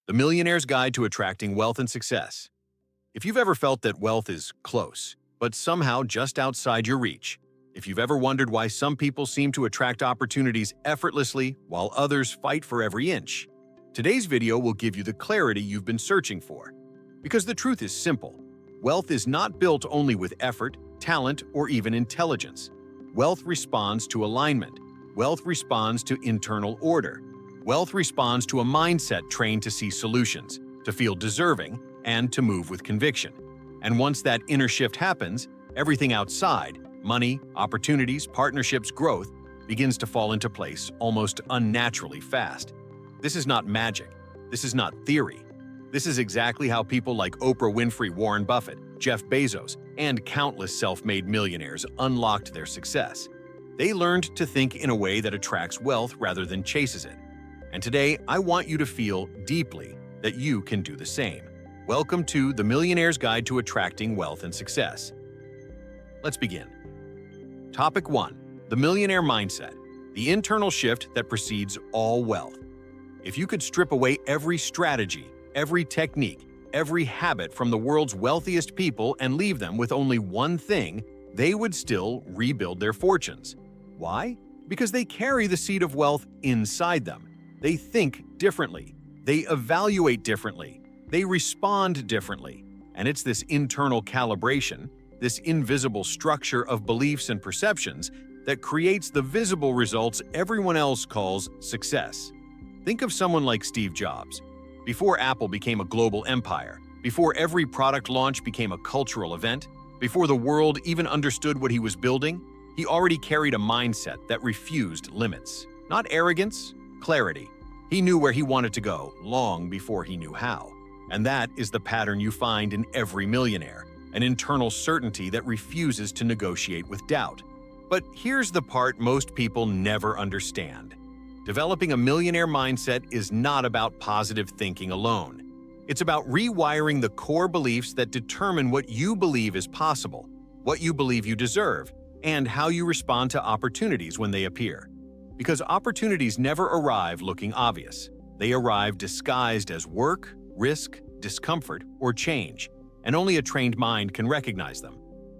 The Millionaire's Guide to Attracting Wealth and Success. If you've ever felt that wealth is close, but somehow just outside your reach, if you've ever wondered why some people seem to attract opportunities effortlessly while others fight for every inch, today's video will give you the clarity you've been searching for. Because the truth is simple. Wealth is not built only with effort, talent, or even intelligence. Wealth responds to alignment. Wealth responds to internal order. Wealth responds to a mindset trained to see solutions, to feel deserving, and to move with conviction. And once that inner shift happens, everything outside, money, opportunities, partnerships, growth, begins to fall into place almost unnaturally fast. This is not magic. This is not theory. This is exactly how people like Oprah Winfrey, Warren Buffett, Jeff Bezos, and countless self-made millionaires unlocked their success. They learned to think in a way that attracts wealth rather than chases it. And today, I want you to feel deeply that you can do the same. Welcome to The Millionaire's Guide to Attracting Wealth and Success. Let's begin. Topic 1. The Millionaire Mindset, the internal shift that precedes all wealth. If you could strip away every strategy, every technique, every habit from the world's wealthiest people and leave them with only one thing, they would still rebuild their fortunes. Why? Because they carry the seed of wealth inside them. They think differently. They evaluate differently. They respond differently. And it's this internal calibration, this invisible structure of beliefs and perceptions that creates the visible results everyone else calls success. Think of someone like Steve Jobs. Before Apple became a global empire, before every product launch became a cultural event, before the world even understood what he was building, he already carried a mindset that refused limits. Not arrogance, clarity. He knew where he wanted to go long before he knew how. And that is the pattern you find in every millionaire, an internal certainty that refuses to negotiate with doubt. But here's the part most people never understand. Developing a millionaire mindset is not about positive thinking alone. It's about rewiring the core beliefs that determine what you believe is possible, what you believe you deserve, and how you respond to opportunities when they appear. Because opportunities never arrive looking obvious. They arrive disguised as work, risk, discomfort, or change, and only a trained mind can recognize them.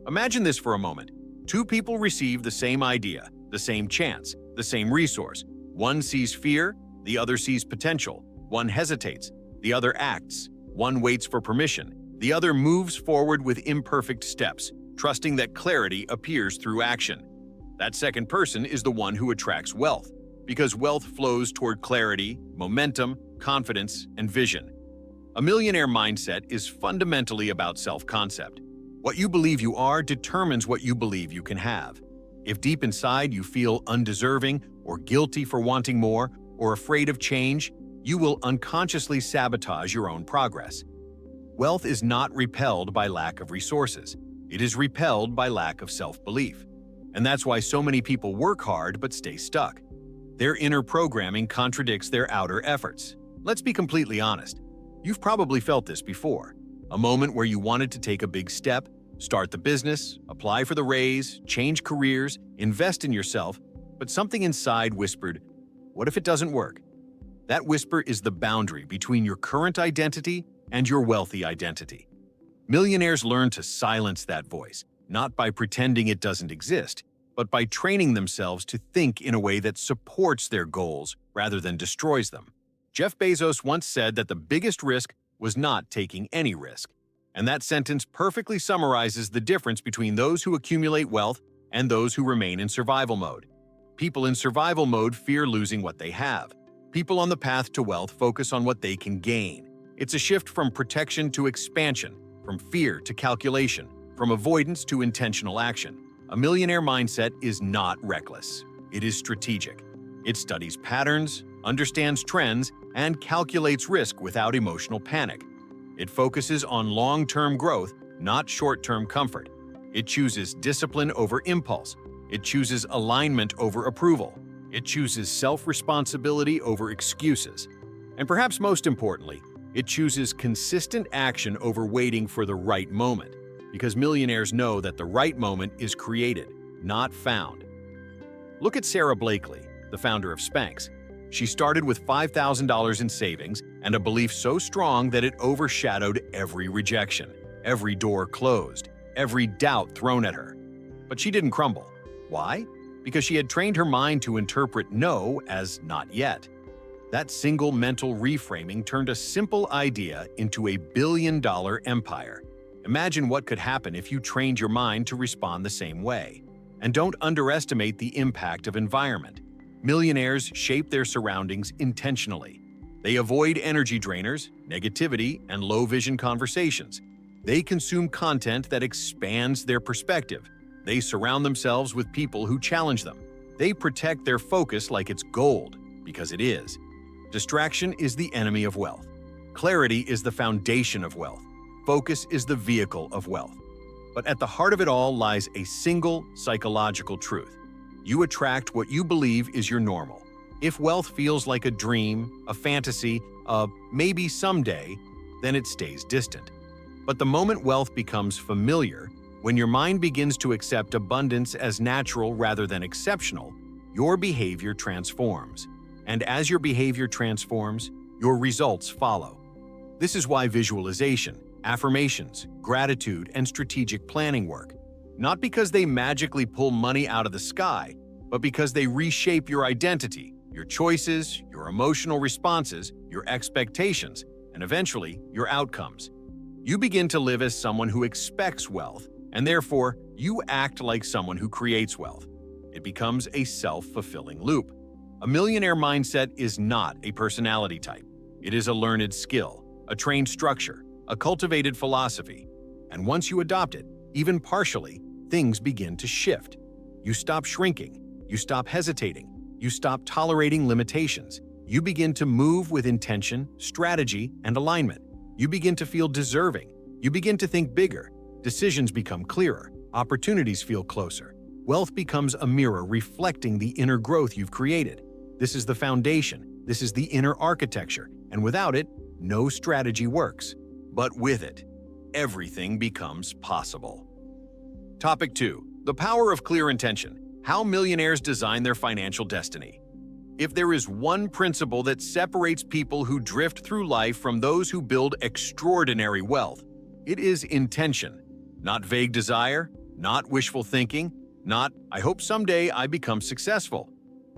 Imagine this for a moment. Two people receive the same idea, the same chance, the same resource. One sees fear, the other sees potential. One hesitates, the other acts. One waits for permission, the other moves forward with imperfect steps, trusting that clarity appears through action. That second person is the one who attracts wealth, because wealth flows toward clarity, momentum, confidence, and vision. A millionaire mindset is fundamentally about self-concept. What you believe you are determines what you believe you can have. If deep inside you feel undeserving or guilty for wanting more or afraid of change, you will unconsciously sabotage your own progress. Wealth is not repelled by lack of resources. It is repelled by lack of self-belief. And that's why so many people work hard but stay stuck. Their inner programming contradicts their outer efforts. Let's be completely honest. You've probably felt this before. A moment where you wanted to take a big step, start the business, apply for the raise, change careers, invest in yourself, but something inside whispered, "What if it doesn't work?" That whisper is the boundary between your current identity and your wealthy identity. Millionaires learn to silence that voice, not by pretending it doesn't exist, but by training themselves to think in a way that supports their goals rather than destroys them. Jeff Bezos once said that the biggest risk was not taking any risk. And that sentence perfectly summarizes the difference between those who accumulate wealth and those who remain in survival mode. People in survival mode fear losing what they have. People on the path to wealth focus on what they can gain. It's a shift from protection to expansion, from fear to calculation, from avoidance to intentional action. A millionaire mindset is not reckless. It is strategic. It studies patterns, understands trends, and calculates risk without emotional panic. It focuses on long-term growth, not short-term comfort. It chooses discipline over impulse. It chooses alignment over approval. It chooses self-responsibility over excuses. And perhaps most importantly, it chooses consistent action over waiting for the right moment, because millionaires know that the right moment is created, not found. Look at Sarah Blakely, the founder of Spanx. She started with $5,000 in savings and a belief so strong that it overshadowed every rejection, every door closed, every doubt thrown at her. But she didn't crumble. Why? Because she had trained her mind to interpret no as not yet. That single mental reframing turned a simple idea into a billion-dollar empire. Imagine what could happen if you trained your mind to respond the same way. And don't underestimate the impact of environment. Millionaires shape their surroundings intentionally. They avoid energy drainers, negativity, and low-vision conversations. They consume content that expands their perspective. They surround themselves with people who challenge them. They protect their focus like it's gold, because it is. Distraction is the enemy of wealth. Clarity is the foundation of wealth. Focus is the vehicle of wealth. But at the heart of it all lies a single psychological truth. You attract what you believe is your normal. If wealth feels like a dream, a fantasy, a maybe someday, then it stays distant. But the moment wealth becomes familiar, when your mind begins to accept abundance as natural rather than exceptional, your behavior transforms. And as your behavior transforms, your results follow. This is why visualization, affirmations, gratitude, and strategic planning work. Not because they magically pull money out of the sky, but because they reshape your identity, your choices, your emotional responses, your expectations, and eventually, your outcomes. You begin to live as someone who expects wealth, and therefore, you act like someone who creates wealth. It becomes a self-fulfilling loop. A millionaire mindset is not a personality type. It is a learned skill, a trained structure, a cultivated philosophy. And once you adopt it, even partially, things begin to shift. You stop shrinking. You stop hesitating. You stop tolerating limitations. You begin to move with intention, strategy, and alignment. You begin to feel deserving. You begin to think bigger. Decisions become clearer. Opportunities feel closer. Wealth becomes a mirror reflecting the inner growth you've created. This is the foundation. This is the inner architecture. And without it, no strategy works. But with it, everything becomes possible. Topic 2. The power of clear intention. How millionaires design their financial destiny. If there is one principle that separates people who drift through life from those who build extraordinary wealth, it is intention. Not vague desire, not wishful thinking, not, I hope someday I become successful.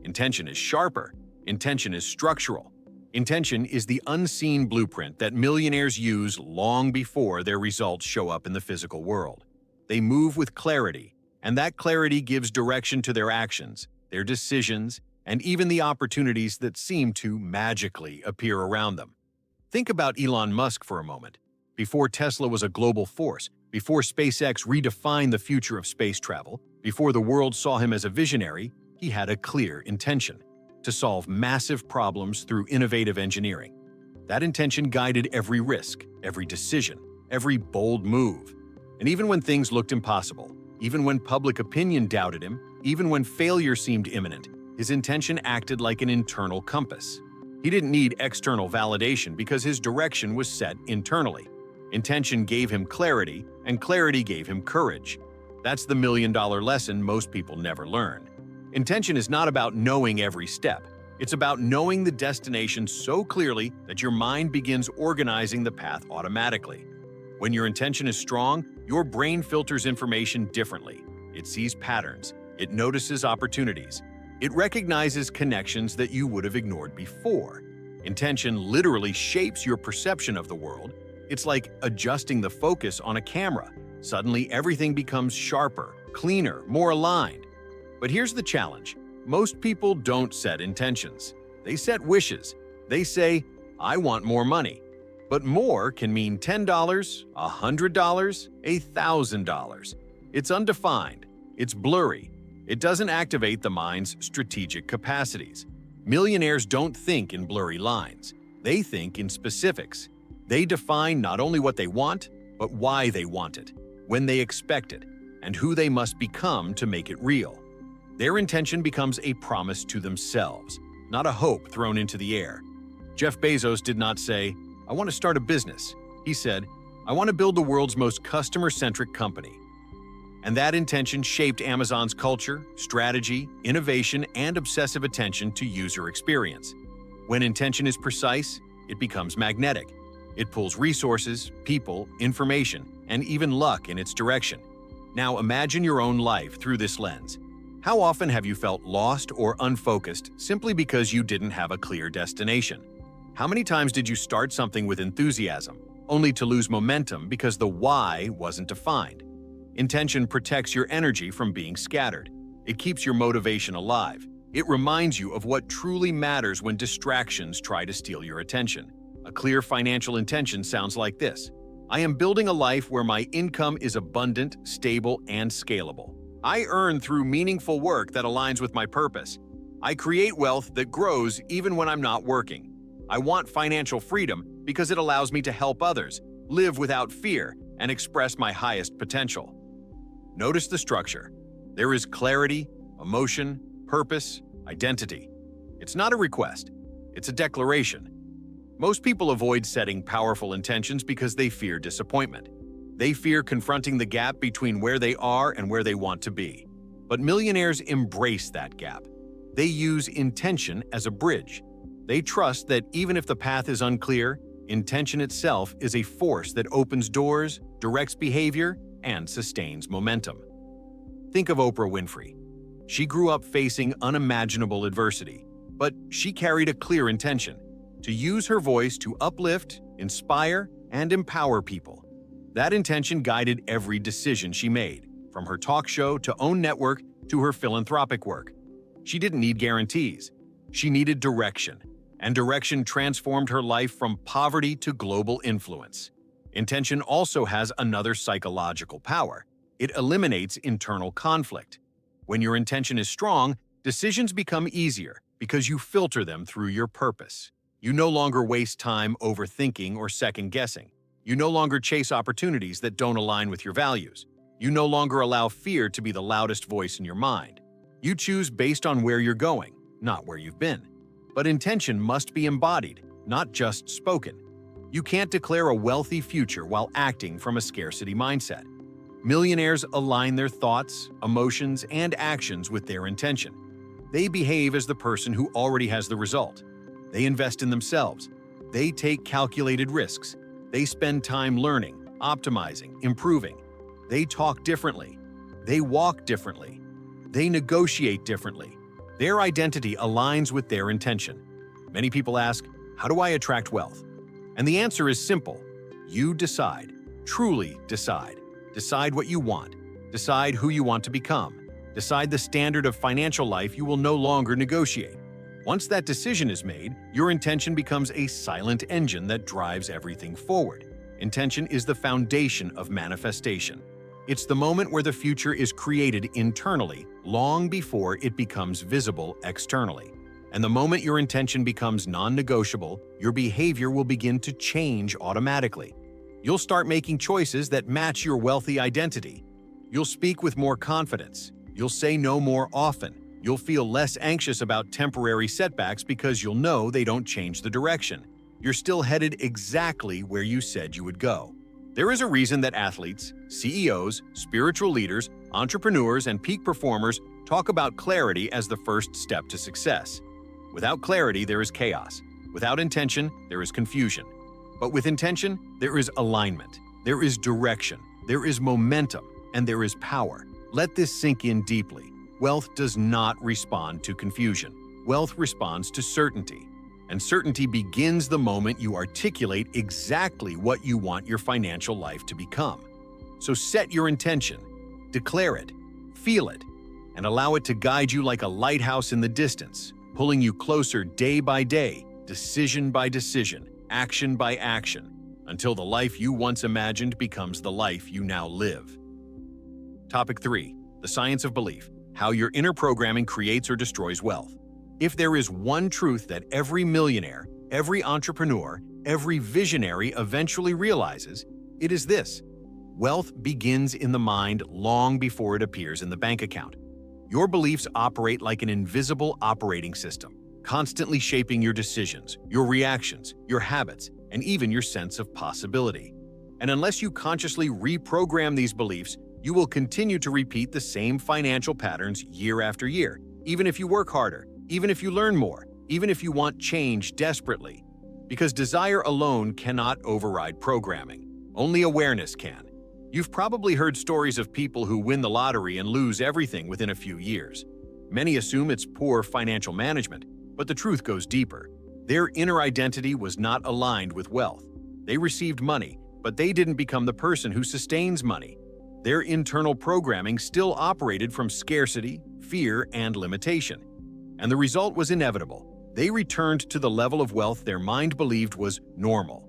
Intention is sharper. Intention is structural. Intention is the unseen blueprint that millionaires use long before their results show up in the physical world. They move with clarity, and that clarity gives direction to their actions, their decisions, and even the opportunities that seem to magically appear around them. Think about Elon Musk for a moment. Before Tesla was a global force, before SpaceX redefined the future of space travel, before the world saw him as a visionary, he had a clear intention: to solve massive problems through innovative engineering. That intention guided every risk, every decision, every bold move. And even when things looked impossible, even when public opinion doubted him, even when failure seemed imminent, his intention acted like an internal compass. He didn't need external validation because his direction was set internally. Intention gave him clarity, and clarity gave him courage. That's the million-dollar lesson most people never learn. Intention is not about knowing every step. It's about knowing the destination so clearly that your mind begins organizing the path automatically. When your intention is strong, your brain filters information differently. It sees patterns. It notices opportunities. It recognizes connections that you would have ignored before. Intention literally shapes your perception of the world. It's like adjusting the focus on a camera. Suddenly, everything becomes sharper, cleaner, more aligned. But here's the challenge. Most people don't set intentions. They set wishes. They say, I want more money. But more can mean $10, $100, $1,000. It's undefined. It's blurry. It doesn't activate the mind's strategic capacities. Millionaires don't think in blurry lines. They think in specifics. They define not only what they want, but why they want it, when they expect it, and who they must become to make it real. Their intention becomes a promise to themselves, not a hope thrown into the air. Jeff Bezos did not say, I want to start a business. He said, I want to build the world's most customer-centric company. And that intention shaped Amazon's culture, strategy, innovation, and obsessive attention to user experience. When intention is precise, it becomes magnetic. It pulls resources, people, information, and even luck in its direction. Now imagine your own life through this lens. How often have you felt lost or unfocused simply because you didn't have a clear destination? How many times did you start something with enthusiasm, only to lose momentum because the why wasn't defined? Intention protects your energy from being scattered. It keeps your motivation alive. It reminds you of what truly matters when distractions try to steal your attention. A clear financial intention sounds like this: I am building a life where my income is abundant, stable, and scalable. I earn through meaningful work that aligns with my purpose. I create wealth that grows even when I'm not working. I want financial freedom because it allows me to help others, live without fear, and express my highest potential. Notice the structure. There is clarity, emotion, purpose, identity. It's not a request, it's a declaration. Most people avoid setting powerful intentions because they fear disappointment. They fear confronting the gap between where they are and where they want to be. But millionaires embrace that gap. They use intention as a bridge. They trust that even if the path is unclear, intention itself is a force that opens doors, directs behavior, and sustains momentum. Think of Oprah Winfrey. She grew up facing unimaginable adversity, but she carried a clear intention: to use her voice to uplift, inspire, and empower people. That intention guided every decision she made, from her talk show to own network to her philanthropic work. She didn't need guarantees. She needed direction, and direction transformed her life from poverty to global influence. Intention also has another psychological power. It eliminates internal conflict. When your intention is strong, decisions become easier because you filter them through your purpose. You no longer waste time overthinking or second-guessing. You no longer chase opportunities that don't align with your values. You no longer allow fear to be the loudest voice in your mind. You choose based on where you're going, not where you've been. But intention must be embodied, not just spoken. You can't declare a wealthy future while acting from a scarcity mindset. Millionaires align their thoughts, emotions, and actions with their intention. They behave as the person who already has the result. They invest in themselves. They take calculated risks. They spend time learning, optimizing, improving. They talk differently. They walk differently. They negotiate differently. Their identity aligns with their intention. Many people ask, how do I attract wealth? And the answer is simple. You decide. Truly decide. Decide what you want. Decide who you want to become. Decide the standard of financial life you will no longer negotiate. Once that decision is made, your intention becomes a silent engine that drives everything forward. Intention is the foundation of manifestation. It's the moment where the future is created internally, long before it becomes visible externally. And the moment your intention becomes non-negotiable, your behavior will begin to change automatically. You'll start making choices that match your wealthy identity. You'll speak with more confidence. You'll say no more often. You'll feel less anxious about temporary setbacks because you'll know they don't change the direction. You're still headed exactly where you said you would go. There is a reason that athletes, CEOs, spiritual leaders, entrepreneurs, and peak performers talk about clarity as the first step to success. Without clarity, there is chaos. Without intention, there is confusion. But with intention, there is alignment. There is direction. There is momentum. And there is power. Let this sink in deeply. Wealth does not respond to confusion. Wealth responds to certainty. And certainty begins the moment you articulate exactly what you want your financial life to become. So set your intention, declare it, feel it, and allow it to guide you like a lighthouse in the distance, pulling you closer day by day, decision by decision, action by action, until the life you once imagined becomes the life you now live. Topic 3. The science of belief. How your inner programming creates or destroys wealth. If there is one truth that every millionaire, every entrepreneur, every visionary eventually realizes, it is this: wealth begins in the mind long before it appears in the bank account. Your beliefs operate like an invisible operating system, constantly shaping your decisions, your reactions, your habits, and even your sense of possibility. And unless you consciously reprogram these beliefs, you will continue to repeat the same financial patterns year after year, even if you work harder, even if you learn more, even if you want change desperately. Because desire alone cannot override programming. Only awareness can. You've probably heard stories of people who win the lottery and lose everything within a few years. Many assume it's poor financial management, but the truth goes deeper. Their inner identity was not aligned with wealth. They received money, but they didn't become the person who sustains money. Their internal programming still operated from scarcity, fear, and limitation. And the result was inevitable. They returned to the level of wealth their mind believed was normal.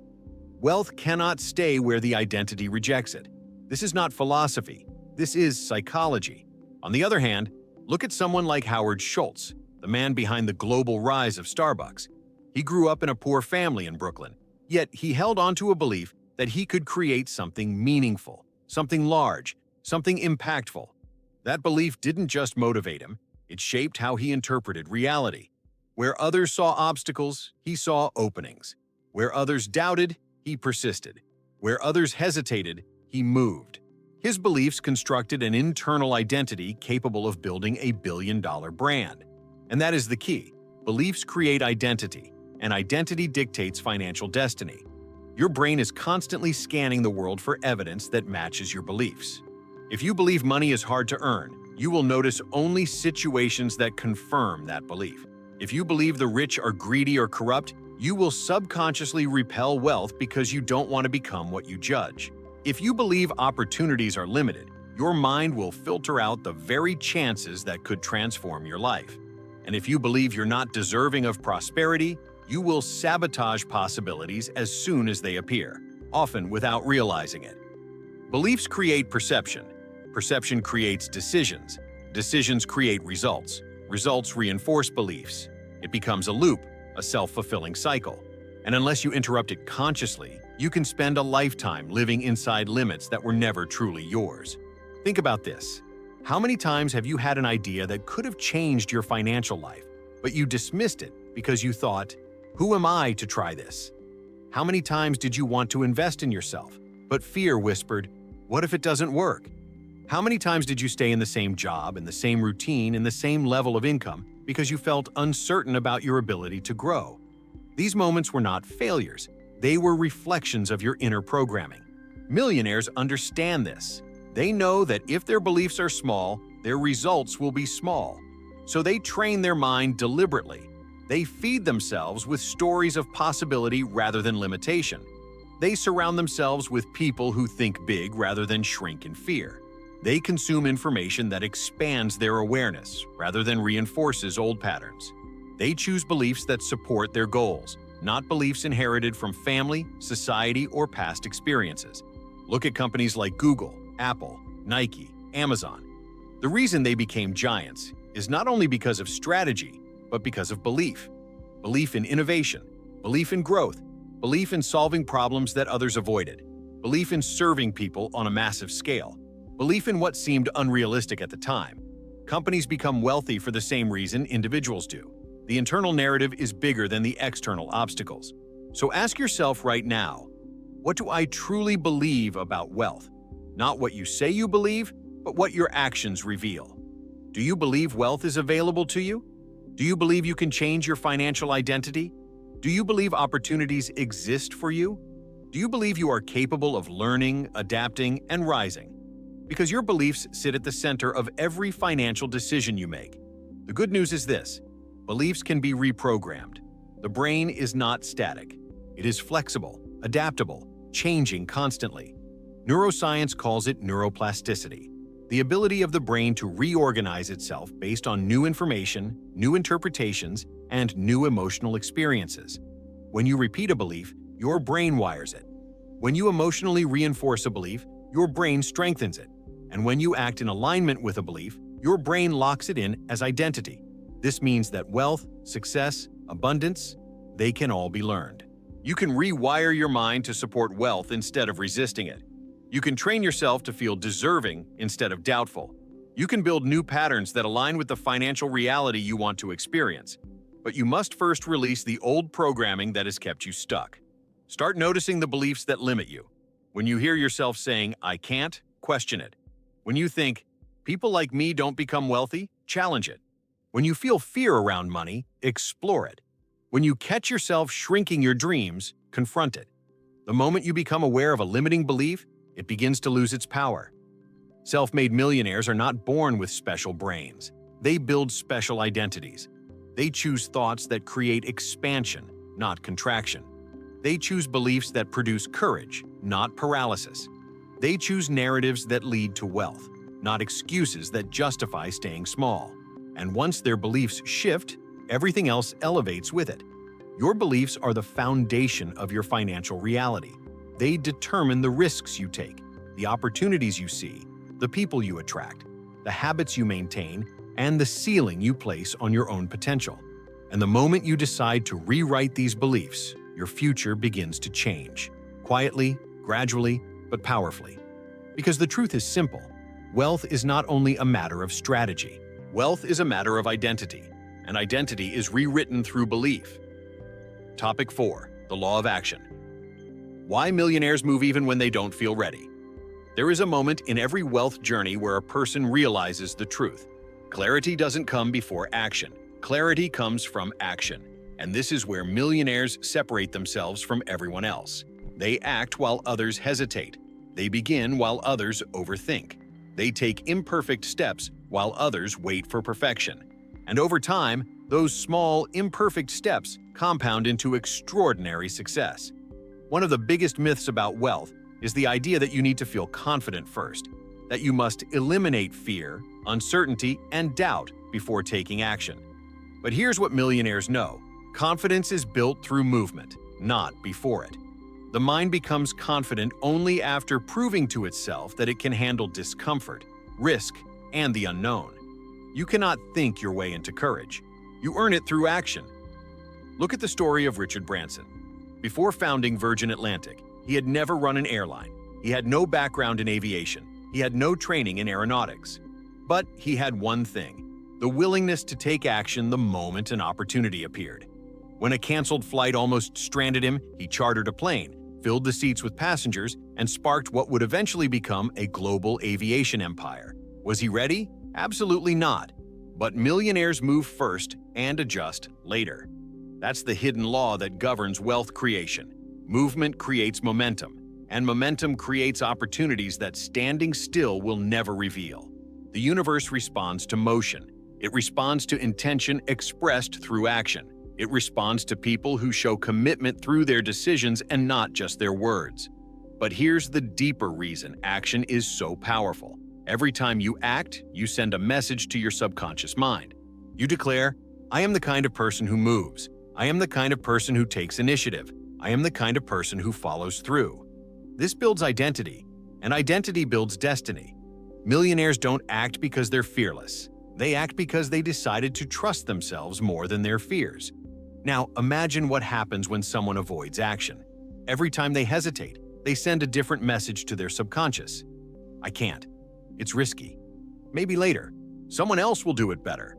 Wealth cannot stay where the identity rejects it. This is not philosophy. This is psychology. On the other hand, look at someone like Howard Schultz, the man behind the global rise of Starbucks. He grew up in a poor family in Brooklyn, yet he held on to a belief that he could create something meaningful, something large, something impactful. That belief didn't just motivate him, it shaped how he interpreted reality. Where others saw obstacles, he saw openings. Where others doubted, he persisted. Where others hesitated, he moved. His beliefs constructed an internal identity capable of building a billion-dollar brand. And that is the key. Beliefs create identity, and identity dictates financial destiny. Your brain is constantly scanning the world for evidence that matches your beliefs. If you believe money is hard to earn, you will notice only situations that confirm that belief. If you believe the rich are greedy or corrupt, you will subconsciously repel wealth because you don't want to become what you judge. If you believe opportunities are limited, your mind will filter out the very chances that could transform your life. And if you believe you're not deserving of prosperity, you will sabotage possibilities as soon as they appear, often without realizing it. Beliefs create perception. Perception creates decisions. Decisions create results. Results reinforce beliefs. It becomes a loop, a self-fulfilling cycle. And unless you interrupt it consciously, you can spend a lifetime living inside limits that were never truly yours. Think about this. How many times have you had an idea that could have changed your financial life, but you dismissed it because you thought, "Who am I to try this?" How many times did you want to invest in yourself, but fear whispered, "What if it doesn't work?" How many times did you stay in the same job, in the same routine, in the same level of income because you felt uncertain about your ability to grow? These moments were not failures. They were reflections of your inner programming. Millionaires understand this. They know that if their beliefs are small, their results will be small. So they train their mind deliberately. They feed themselves with stories of possibility rather than limitation. They surround themselves with people who think big rather than shrink in fear. They consume information that expands their awareness rather than reinforces old patterns. They choose beliefs that support their goals, not beliefs inherited from family, society, or past experiences. Look at companies like Google, Apple, Nike, Amazon. The reason they became giants is not only because of strategy, but because of belief. Belief in innovation, belief in growth, belief in solving problems that others avoided, belief in serving people on a massive scale, belief in what seemed unrealistic at the time. Companies become wealthy for the same reason individuals do. The internal narrative is bigger than the external obstacles. So ask yourself right now, what do I truly believe about wealth? Not what you say you believe, but what your actions reveal. Do you believe wealth is available to you? Do you believe you can change your financial identity? Do you believe opportunities exist for you? Do you believe you are capable of learning, adapting, and rising? Because your beliefs sit at the center of every financial decision you make. The good news is this: beliefs can be reprogrammed. The brain is not static. It is flexible, adaptable, changing constantly. Neuroscience calls it neuroplasticity, the ability of the brain to reorganize itself based on new information, new interpretations, and new emotional experiences. When you repeat a belief, your brain wires it. When you emotionally reinforce a belief, your brain strengthens it. And when you act in alignment with a belief, your brain locks it in as identity. This means that wealth, success, abundance, they can all be learned. You can rewire your mind to support wealth instead of resisting it. You can train yourself to feel deserving instead of doubtful. You can build new patterns that align with the financial reality you want to experience. But you must first release the old programming that has kept you stuck. Start noticing the beliefs that limit you. When you hear yourself saying, "I can't," question it. When you think, "People like me don't become wealthy," challenge it. When you feel fear around money, explore it. When you catch yourself shrinking your dreams, confront it. The moment you become aware of a limiting belief, it begins to lose its power. Self-made millionaires are not born with special brains. They build special identities. They choose thoughts that create expansion, not contraction. They choose beliefs that produce courage, not paralysis. They choose narratives that lead to wealth, not excuses that justify staying small. And once their beliefs shift, everything else elevates with it. Your beliefs are the foundation of your financial reality. They determine the risks you take, the opportunities you see, the people you attract, the habits you maintain, and the ceiling you place on your own potential. And the moment you decide to rewrite these beliefs, your future begins to change. Quietly, gradually, but powerfully. Because the truth is simple. Wealth is not only a matter of strategy. Wealth is a matter of identity, and identity is rewritten through belief. Topic 4. The Law of Action. Why millionaires move even when they don't feel ready. There is a moment in every wealth journey where a person realizes the truth. Clarity doesn't come before action. Clarity comes from action. And this is where millionaires separate themselves from everyone else. They act while others hesitate. They begin while others overthink. They take imperfect steps while others wait for perfection. And over time, those small, imperfect steps compound into extraordinary success. One of the biggest myths about wealth is the idea that you need to feel confident first, that you must eliminate fear, uncertainty, and doubt before taking action. But here's what millionaires know. Confidence is built through movement, not before it. The mind becomes confident only after proving to itself that it can handle discomfort, risk, and the unknown. You cannot think your way into courage. You earn it through action. Look at the story of Richard Branson. Before founding Virgin Atlantic, he had never run an airline. He had no background in aviation. He had no training in aeronautics. But he had one thing: the willingness to take action the moment an opportunity appeared. When a canceled flight almost stranded him, he chartered a plane, filled the seats with passengers, and sparked what would eventually become a global aviation empire. Was he ready? Absolutely not. But millionaires move first and adjust later. That's the hidden law that governs wealth creation. Movement creates momentum, and momentum creates opportunities that standing still will never reveal. The universe responds to motion. It responds to intention expressed through action. It responds to people who show commitment through their decisions and not just their words. But here's the deeper reason action is so powerful. Every time you act, you send a message to your subconscious mind. You declare, "I am the kind of person who moves. I am the kind of person who takes initiative. I am the kind of person who follows through." This builds identity, and identity builds destiny. Millionaires don't act because they're fearless. They act because they decided to trust themselves more than their fears. Now, imagine what happens when someone avoids action. Every time they hesitate, they send a different message to their subconscious. "I can't. It's risky. Maybe later. Someone else will do it better."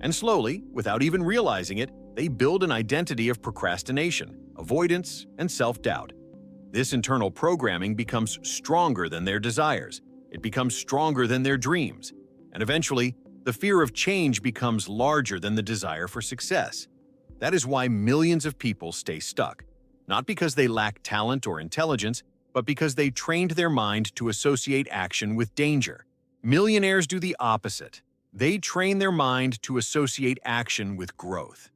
And slowly, without even realizing it, they build an identity of procrastination, avoidance, and self-doubt. This internal programming becomes stronger than their desires. It becomes stronger than their dreams. And eventually, the fear of change becomes larger than the desire for success. That is why millions of people stay stuck, not because they lack talent or intelligence, but because they trained their mind to associate action with danger. Millionaires do the opposite. They train their mind to associate action with growth.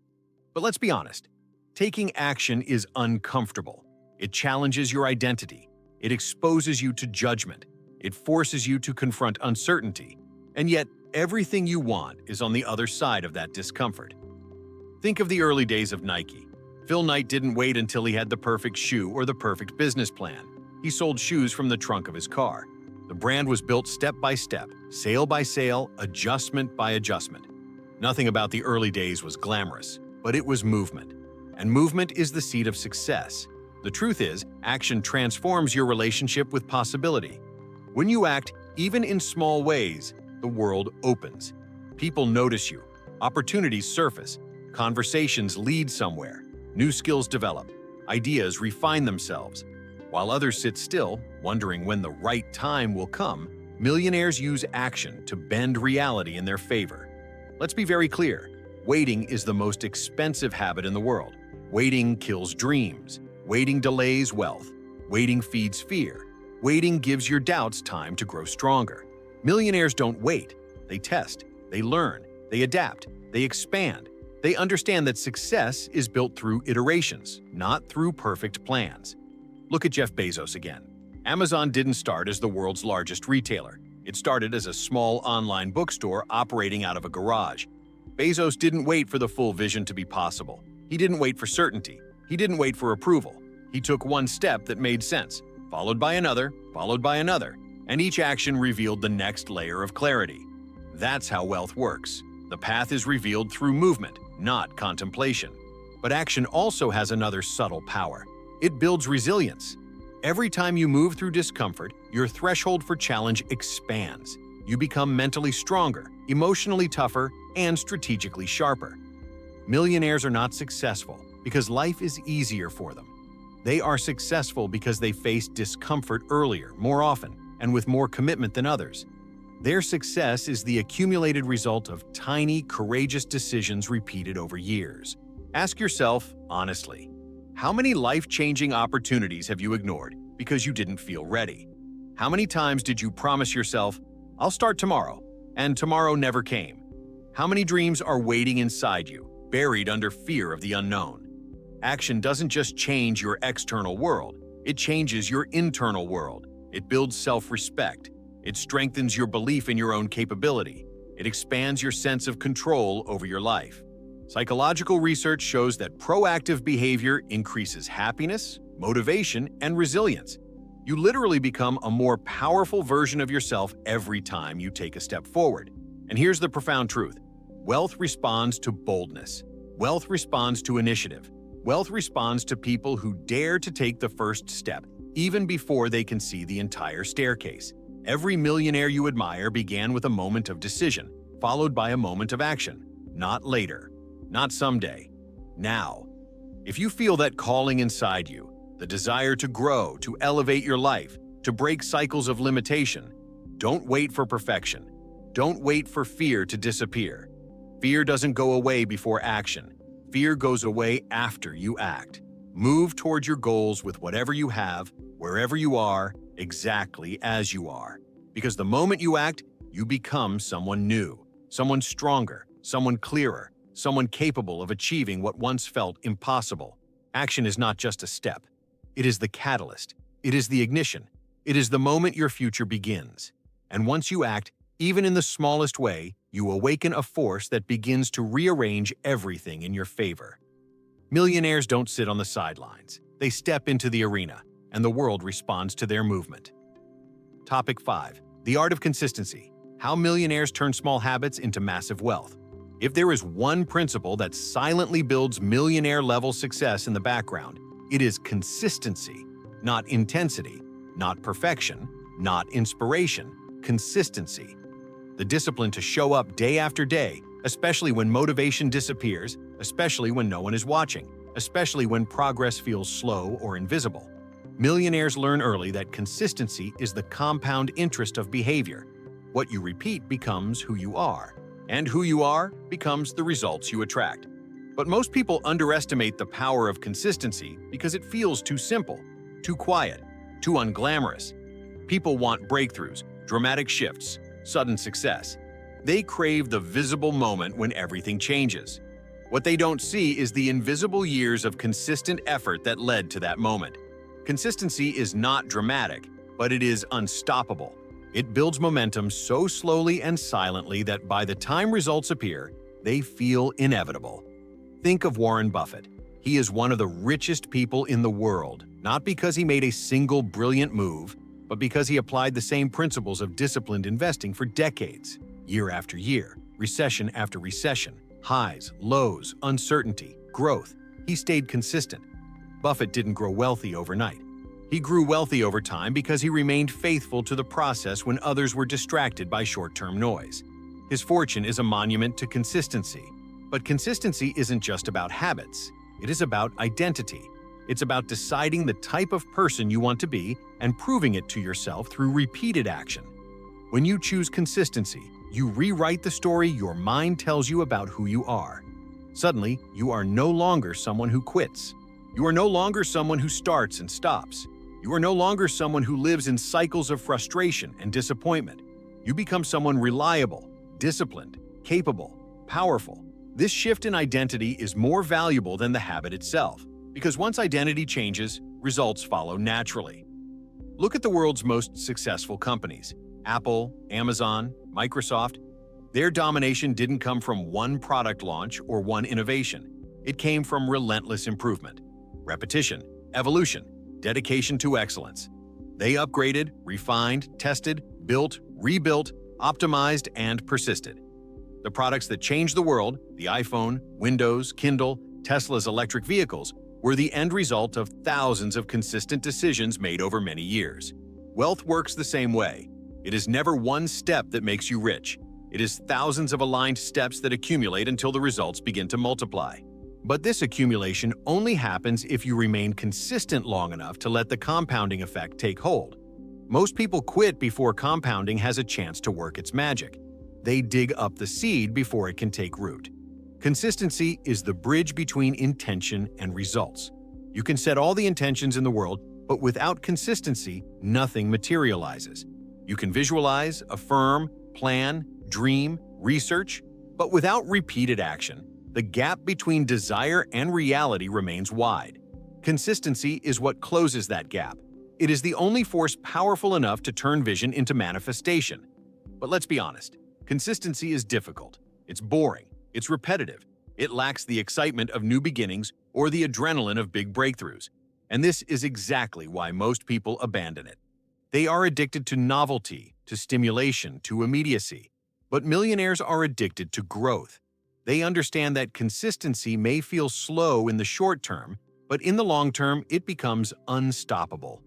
But let's be honest, taking action is uncomfortable. It challenges your identity. It exposes you to judgment. It forces you to confront uncertainty. And yet, everything you want is on the other side of that discomfort. Think of the early days of Nike. Phil Knight didn't wait until he had the perfect shoe or the perfect business plan. He sold shoes from the trunk of his car. The brand was built step by step, sale by sale, adjustment by adjustment. Nothing about the early days was glamorous, but it was movement. And movement is the seed of success. The truth is, action transforms your relationship with possibility. When you act, even in small ways, the world opens. People notice you. Opportunities surface. Conversations lead somewhere. New skills develop. Ideas refine themselves. While others sit still, wondering when the right time will come, millionaires use action to bend reality in their favor. Let's be very clear. Waiting is the most expensive habit in the world. Waiting kills dreams. Waiting delays wealth. Waiting feeds fear. Waiting gives your doubts time to grow stronger. Millionaires don't wait. They test. They learn. They adapt. They expand. They understand that success is built through iterations, not through perfect plans. Look at Jeff Bezos again. Amazon didn't start as the world's largest retailer. It started as a small online bookstore operating out of a garage. Bezos didn't wait for the full vision to be possible. He didn't wait for certainty. He didn't wait for approval. He took one step that made sense, followed by another, and each action revealed the next layer of clarity. That's how wealth works. The path is revealed through movement, not contemplation. But action also has another subtle power. It builds resilience. Every time you move through discomfort, your threshold for challenge expands. You become mentally stronger, emotionally tougher, and strategically sharper. Millionaires are not successful because life is easier for them. They are successful because they faced discomfort earlier, more often, and with more commitment than others. Their success is the accumulated result of tiny, courageous decisions repeated over years. Ask yourself, honestly, how many life-changing opportunities have you ignored because you didn't feel ready? How many times did you promise yourself, "I'll start tomorrow," and tomorrow never came? How many dreams are waiting inside you, buried under fear of the unknown? Action doesn't just change your external world, it changes your internal world. It builds self-respect. It strengthens your belief in your own capability. It expands your sense of control over your life. Psychological research shows that proactive behavior increases happiness, motivation, and resilience. You literally become a more powerful version of yourself every time you take a step forward. And here's the profound truth. Wealth responds to boldness. Wealth responds to initiative. Wealth responds to people who dare to take the first step, even before they can see the entire staircase. Every millionaire you admire began with a moment of decision, followed by a moment of action. Not later. Not someday. Now. If you feel that calling inside you, the desire to grow, to elevate your life, to break cycles of limitation, don't wait for perfection. Don't wait for fear to disappear. Fear doesn't go away before action. Fear goes away after you act. Move toward your goals with whatever you have, wherever you are, exactly as you are. Because the moment you act, you become someone new, someone stronger, someone clearer, someone capable of achieving what once felt impossible. Action is not just a step. It is the catalyst. It is the ignition. It is the moment your future begins. And once you act, even in the smallest way, you awaken a force that begins to rearrange everything in your favor. Millionaires don't sit on the sidelines. They step into the arena, and the world responds to their movement. Topic 5. The art of consistency. How millionaires turn small habits into massive wealth. If there is one principle that silently builds millionaire-level success in the background, it is consistency, not intensity, not perfection, not inspiration, consistency. The discipline to show up day after day, especially when motivation disappears, especially when no one is watching, especially when progress feels slow or invisible. Millionaires learn early that consistency is the compound interest of behavior. What you repeat becomes who you are, and who you are becomes the results you attract. But most people underestimate the power of consistency because it feels too simple, too quiet, too unglamorous. People want breakthroughs, dramatic shifts, sudden success. They crave the visible moment when everything changes. What they don't see is the invisible years of consistent effort that led to that moment. Consistency is not dramatic, but it is unstoppable. It builds momentum so slowly and silently that by the time results appear, they feel inevitable. Think of Warren Buffett. He is one of the richest people in the world, not because he made a single brilliant move, but because he applied the same principles of disciplined investing for decades. Year after year, recession after recession, highs, lows, uncertainty, growth. He stayed consistent. Buffett didn't grow wealthy overnight. He grew wealthy over time because he remained faithful to the process when others were distracted by short-term noise. His fortune is a monument to consistency. But consistency isn't just about habits. It is about identity. It's about deciding the type of person you want to be and proving it to yourself through repeated action. When you choose consistency, you rewrite the story your mind tells you about who you are. Suddenly, you are no longer someone who quits. You are no longer someone who starts and stops. You are no longer someone who lives in cycles of frustration and disappointment. You become someone reliable, disciplined, capable, powerful. This shift in identity is more valuable than the habit itself, because once identity changes, results follow naturally. Look at the world's most successful companies: Apple, Amazon, Microsoft. Their domination didn't come from one product launch or one innovation. It came from relentless improvement, repetition, evolution, dedication to excellence. They upgraded, refined, tested, built, rebuilt, optimized, and persisted. The products that changed the world, the iPhone, Windows, Kindle, Tesla's electric vehicles, were the end result of thousands of consistent decisions made over many years. Wealth works the same way. It is never one step that makes you rich. It is thousands of aligned steps that accumulate until the results begin to multiply. But this accumulation only happens if you remain consistent long enough to let the compounding effect take hold. Most people quit before compounding has a chance to work its magic. They dig up the seed before it can take root. Consistency is the bridge between intention and results. You can set all the intentions in the world, but without consistency, nothing materializes. You can visualize, affirm, plan, dream, research, but without repeated action, the gap between desire and reality remains wide. Consistency is what closes that gap. It is the only force powerful enough to turn vision into manifestation. But let's be honest, consistency is difficult. It's boring. It's repetitive. It lacks the excitement of new beginnings or the adrenaline of big breakthroughs. And this is exactly why most people abandon it. They are addicted to novelty, to stimulation, to immediacy. But millionaires are addicted to growth. They understand that consistency may feel slow in the short term, but in the long term, it becomes unstoppable.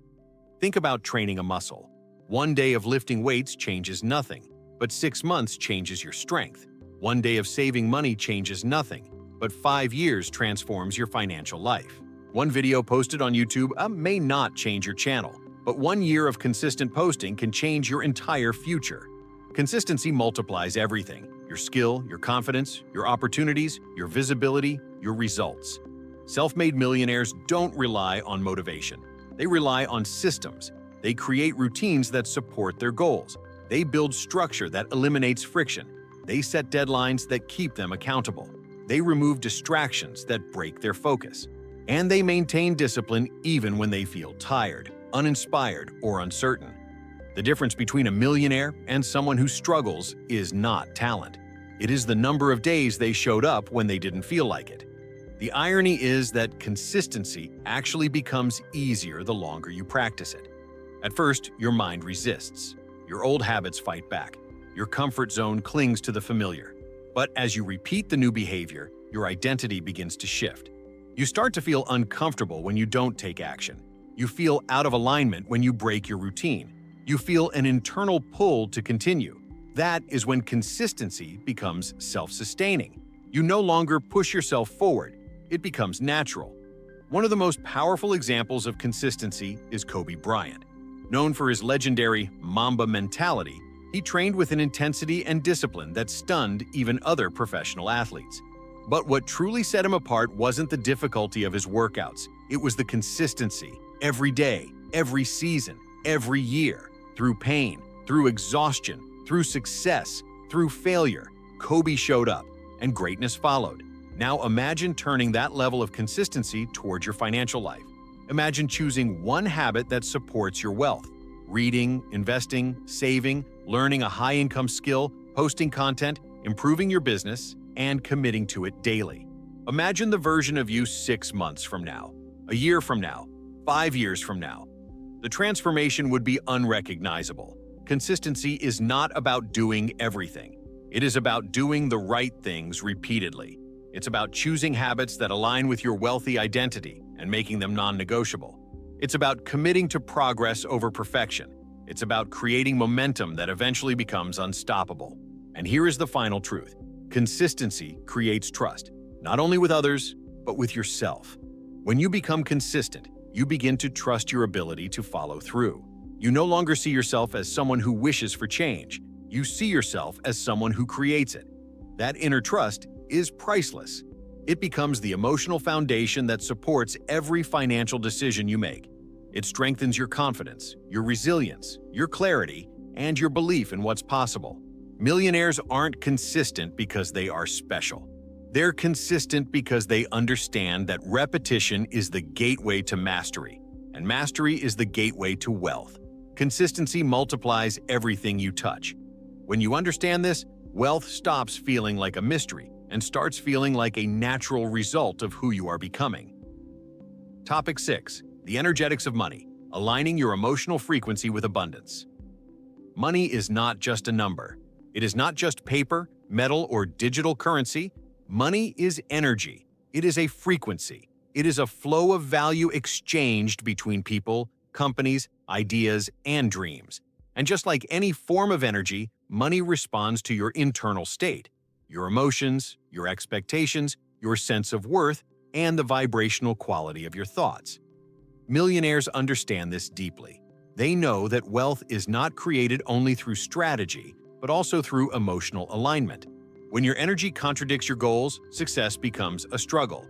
Think about training a muscle. One day of lifting weights changes nothing, but 6 months changes your strength. One day of saving money changes nothing, but 5 years transforms your financial life. One video posted on YouTube may not change your channel, but 1 year of consistent posting can change your entire future. Consistency multiplies everything: your skill, your confidence, your opportunities, your visibility, your results. Self-made millionaires don't rely on motivation. They rely on systems. They create routines that support their goals. They build structure that eliminates friction. They set deadlines that keep them accountable. They remove distractions that break their focus. And they maintain discipline even when they feel tired, uninspired, or uncertain. The difference between a millionaire and someone who struggles is not talent. It is the number of days they showed up when they didn't feel like it. The irony is that consistency actually becomes easier the longer you practice it. At first, your mind resists. Your old habits fight back. Your comfort zone clings to the familiar. But as you repeat the new behavior, your identity begins to shift. You start to feel uncomfortable when you don't take action. You feel out of alignment when you break your routine. You feel an internal pull to continue. That is when consistency becomes self-sustaining. You no longer push yourself forward. It becomes natural. One of the most powerful examples of consistency is Kobe Bryant. Known for his legendary Mamba mentality, he trained with an intensity and discipline that stunned even other professional athletes. But what truly set him apart wasn't the difficulty of his workouts. It was the consistency. Every day, every season, every year. Through pain, through exhaustion, through success, through failure, Kobe showed up, and greatness followed. Now imagine turning that level of consistency towards your financial life. Imagine choosing one habit that supports your wealth: reading, investing, saving, learning a high-income skill, posting content, improving your business, and committing to it daily. Imagine the version of you 6 months from now, a year from now, 5 years from now. The transformation would be unrecognizable. Consistency is not about doing everything. It is about doing the right things repeatedly. It's about choosing habits that align with your wealthy identity and making them non-negotiable. It's about committing to progress over perfection. It's about creating momentum that eventually becomes unstoppable. And here is the final truth. Consistency creates trust, not only with others, but with yourself. When you become consistent, you begin to trust your ability to follow through. You no longer see yourself as someone who wishes for change. You see yourself as someone who creates it. That inner trust is priceless. It becomes the emotional foundation that supports every financial decision you make. It strengthens your confidence, your resilience, your clarity, and your belief in what's possible. Millionaires aren't consistent because they are special. They're consistent because they understand that repetition is the gateway to mastery, and mastery is the gateway to wealth. Consistency multiplies everything you touch. When you understand this, wealth stops feeling like a mystery and starts feeling like a natural result of who you are becoming. Topic 6. The energetics of money, aligning your emotional frequency with abundance. Money is not just a number. It is not just paper, metal, or digital currency. Money is energy. It is a frequency. It is a flow of value exchanged between people, companies, ideas, and dreams. And just like any form of energy, money responds to your internal state, your emotions, your expectations, your sense of worth, and the vibrational quality of your thoughts. Millionaires understand this deeply. They know that wealth is not created only through strategy, but also through emotional alignment. When your energy contradicts your goals, success becomes a struggle.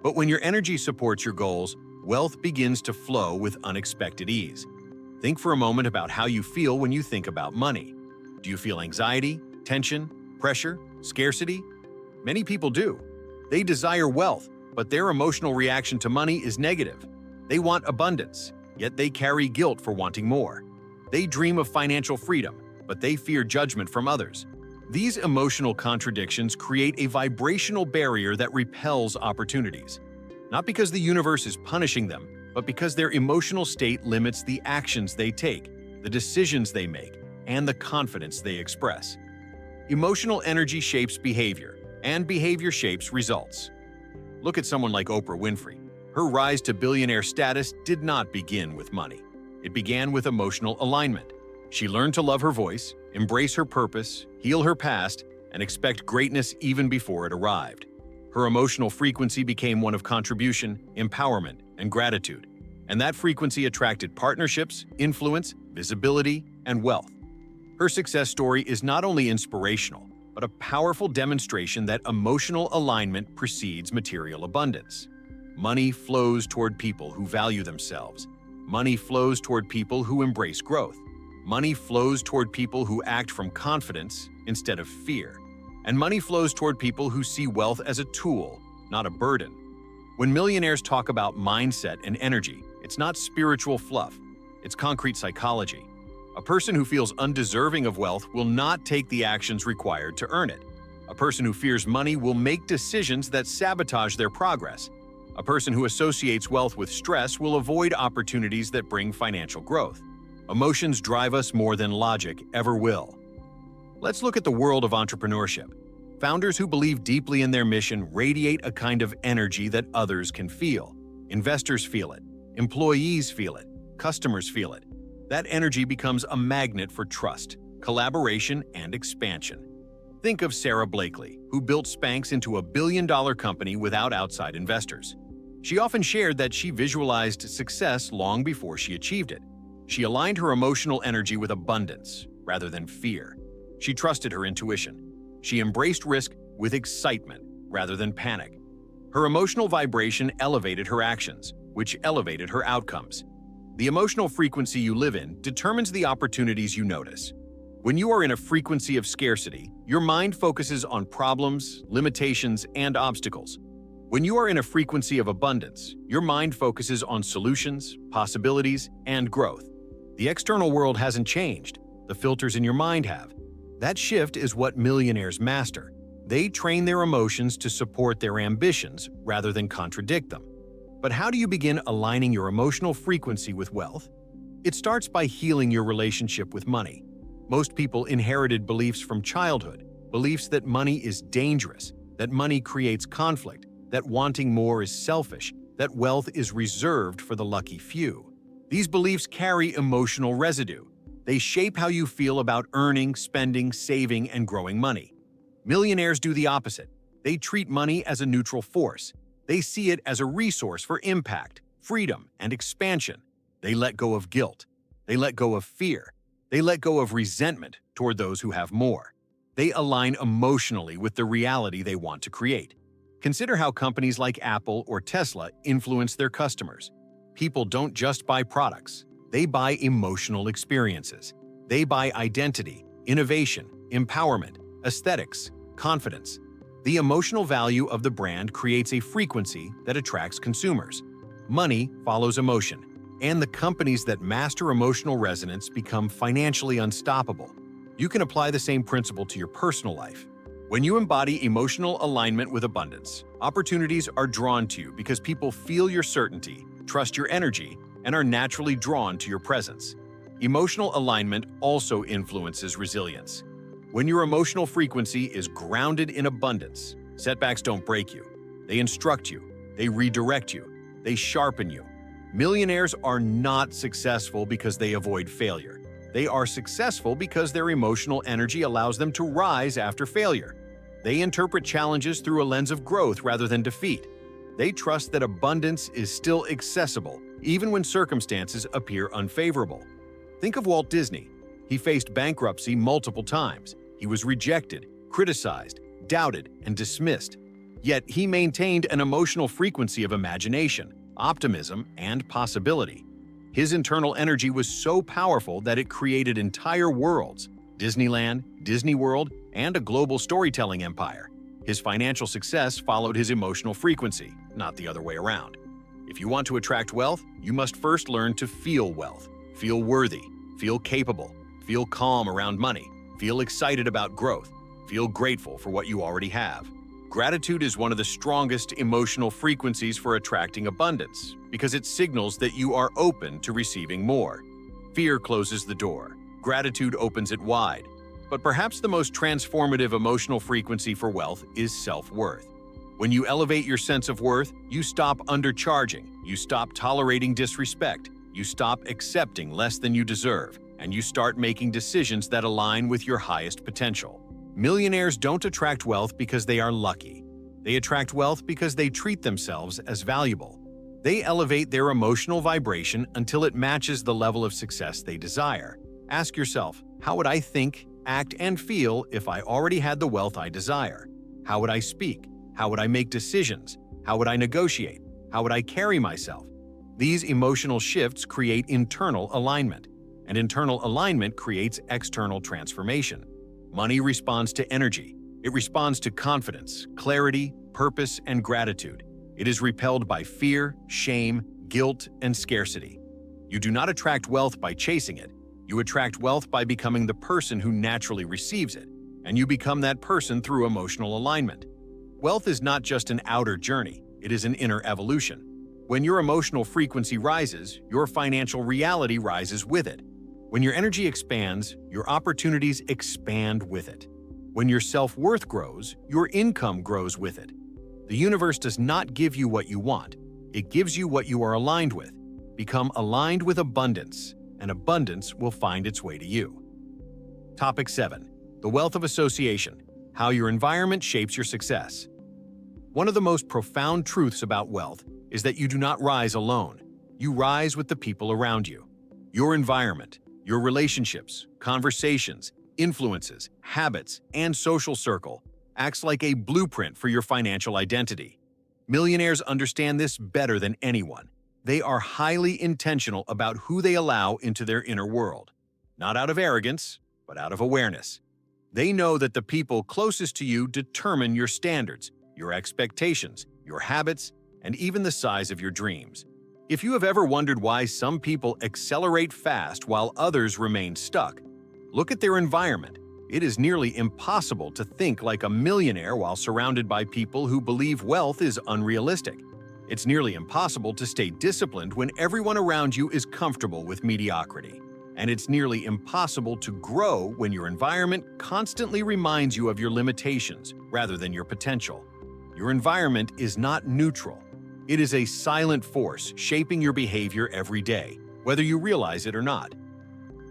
But when your energy supports your goals, wealth begins to flow with unexpected ease. Think for a moment about how you feel when you think about money. Do you feel anxiety, tension, pressure, scarcity? Many people do. They desire wealth, but their emotional reaction to money is negative. They want abundance, yet they carry guilt for wanting more. They dream of financial freedom, but they fear judgment from others. These emotional contradictions create a vibrational barrier that repels opportunities. Not because the universe is punishing them, but because their emotional state limits the actions they take, the decisions they make, and the confidence they express. Emotional energy shapes behavior, and behavior shapes results. Look at someone like Oprah Winfrey. Her rise to billionaire status did not begin with money. It began with emotional alignment. She learned to love her voice, embrace her purpose, heal her past, and expect greatness even before it arrived. Her emotional frequency became one of contribution, empowerment, and gratitude. And that frequency attracted partnerships, influence, visibility, and wealth. Her success story is not only inspirational, but a powerful demonstration that emotional alignment precedes material abundance. Money flows toward people who value themselves. Money flows toward people who embrace growth. Money flows toward people who act from confidence instead of fear. And money flows toward people who see wealth as a tool, not a burden. When millionaires talk about mindset and energy, it's not spiritual fluff, it's concrete psychology. A person who feels undeserving of wealth will not take the actions required to earn it. A person who fears money will make decisions that sabotage their progress. A person who associates wealth with stress will avoid opportunities that bring financial growth. Emotions drive us more than logic ever will. Let's look at the world of entrepreneurship. Founders who believe deeply in their mission radiate a kind of energy that others can feel. Investors feel it. Employees feel it. Customers feel it. That energy becomes a magnet for trust, collaboration, and expansion. Think of Sarah Blakely, who built Spanx into a billion-dollar company without outside investors. She often shared that she visualized success long before she achieved it. She aligned her emotional energy with abundance rather than fear. She trusted her intuition. She embraced risk with excitement rather than panic. Her emotional vibration elevated her actions, which elevated her outcomes. The emotional frequency you live in determines the opportunities you notice. When you are in a frequency of scarcity, your mind focuses on problems, limitations, and obstacles. When you are in a frequency of abundance, your mind focuses on solutions, possibilities, and growth. The external world hasn't changed. The filters in your mind have. That shift is what millionaires master. They train their emotions to support their ambitions rather than contradict them. But how do you begin aligning your emotional frequency with wealth? It starts by healing your relationship with money. Most people inherited beliefs from childhood, beliefs that money is dangerous, that money creates conflict, that wanting more is selfish, that wealth is reserved for the lucky few. These beliefs carry emotional residue. They shape how you feel about earning, spending, saving, and growing money. Millionaires do the opposite. They treat money as a neutral force. They see it as a resource for impact, freedom, and expansion. They let go of guilt. They let go of fear. They let go of resentment toward those who have more. They align emotionally with the reality they want to create. Consider how companies like Apple or Tesla influence their customers. People don't just buy products, they buy emotional experiences. They buy identity, innovation, empowerment, aesthetics, confidence. The emotional value of the brand creates a frequency that attracts consumers. Money follows emotion, and the companies that master emotional resonance become financially unstoppable. You can apply the same principle to your personal life. When you embody emotional alignment with abundance, opportunities are drawn to you because people feel your certainty, trust your energy, and are naturally drawn to your presence. Emotional alignment also influences resilience. When your emotional frequency is grounded in abundance, setbacks don't break you. They instruct you, they redirect you, they sharpen you. Millionaires are not successful because they avoid failure. They are successful because their emotional energy allows them to rise after failure. They interpret challenges through a lens of growth rather than defeat. They trust that abundance is still accessible, even when circumstances appear unfavorable. Think of Walt Disney. He faced bankruptcy multiple times. He was rejected, criticized, doubted, and dismissed. Yet he maintained an emotional frequency of imagination, optimism, and possibility. His internal energy was so powerful that it created entire worlds, Disneyland, Disney World, and a global storytelling empire. His financial success followed his emotional frequency, not the other way around. If you want to attract wealth, you must first learn to feel wealth. Feel worthy, feel capable, feel calm around money, feel excited about growth, feel grateful for what you already have. Gratitude is one of the strongest emotional frequencies for attracting abundance because it signals that you are open to receiving more. Fear closes the door. Gratitude opens it wide. But perhaps the most transformative emotional frequency for wealth is self-worth. When you elevate your sense of worth, you stop undercharging, you stop tolerating disrespect, you stop accepting less than you deserve, and you start making decisions that align with your highest potential. Millionaires don't attract wealth because they are lucky. They attract wealth because they treat themselves as valuable. They elevate their emotional vibration until it matches the level of success they desire. Ask yourself, how would I think, act, and feel if I already had the wealth I desire? How would I speak? How would I make decisions? How would I negotiate? How would I carry myself? These emotional shifts create internal alignment, and internal alignment creates external transformation. Money responds to energy. It responds to confidence, clarity, purpose, and gratitude. It is repelled by fear, shame, guilt, and scarcity. You do not attract wealth by chasing it. You attract wealth by becoming the person who naturally receives it, and you become that person through emotional alignment. Wealth is not just an outer journey, it is an inner evolution. When your emotional frequency rises, your financial reality rises with it. When your energy expands, your opportunities expand with it. When your self-worth grows, your income grows with it. The universe does not give you what you want, it gives you what you are aligned with. Become aligned with abundance, and abundance will find its way to you. Topic 7. The Wealth of Association: How Your Environment Shapes Your Success. One of the most profound truths about wealth is that you do not rise alone. You rise with the people around you. Your environment, your relationships, conversations, influences, habits, and social circle acts like a blueprint for your financial identity. Millionaires understand this better than anyone. They are highly intentional about who they allow into their inner world, not out of arrogance, but out of awareness. They know that the people closest to you determine your standards, your expectations, your habits, and even the size of your dreams. If you have ever wondered why some people accelerate fast while others remain stuck, look at their environment. It is nearly impossible to think like a millionaire while surrounded by people who believe wealth is unrealistic. It's nearly impossible to stay disciplined when everyone around you is comfortable with mediocrity. And it's nearly impossible to grow when your environment constantly reminds you of your limitations rather than your potential. Your environment is not neutral. It is a silent force shaping your behavior every day, whether you realize it or not.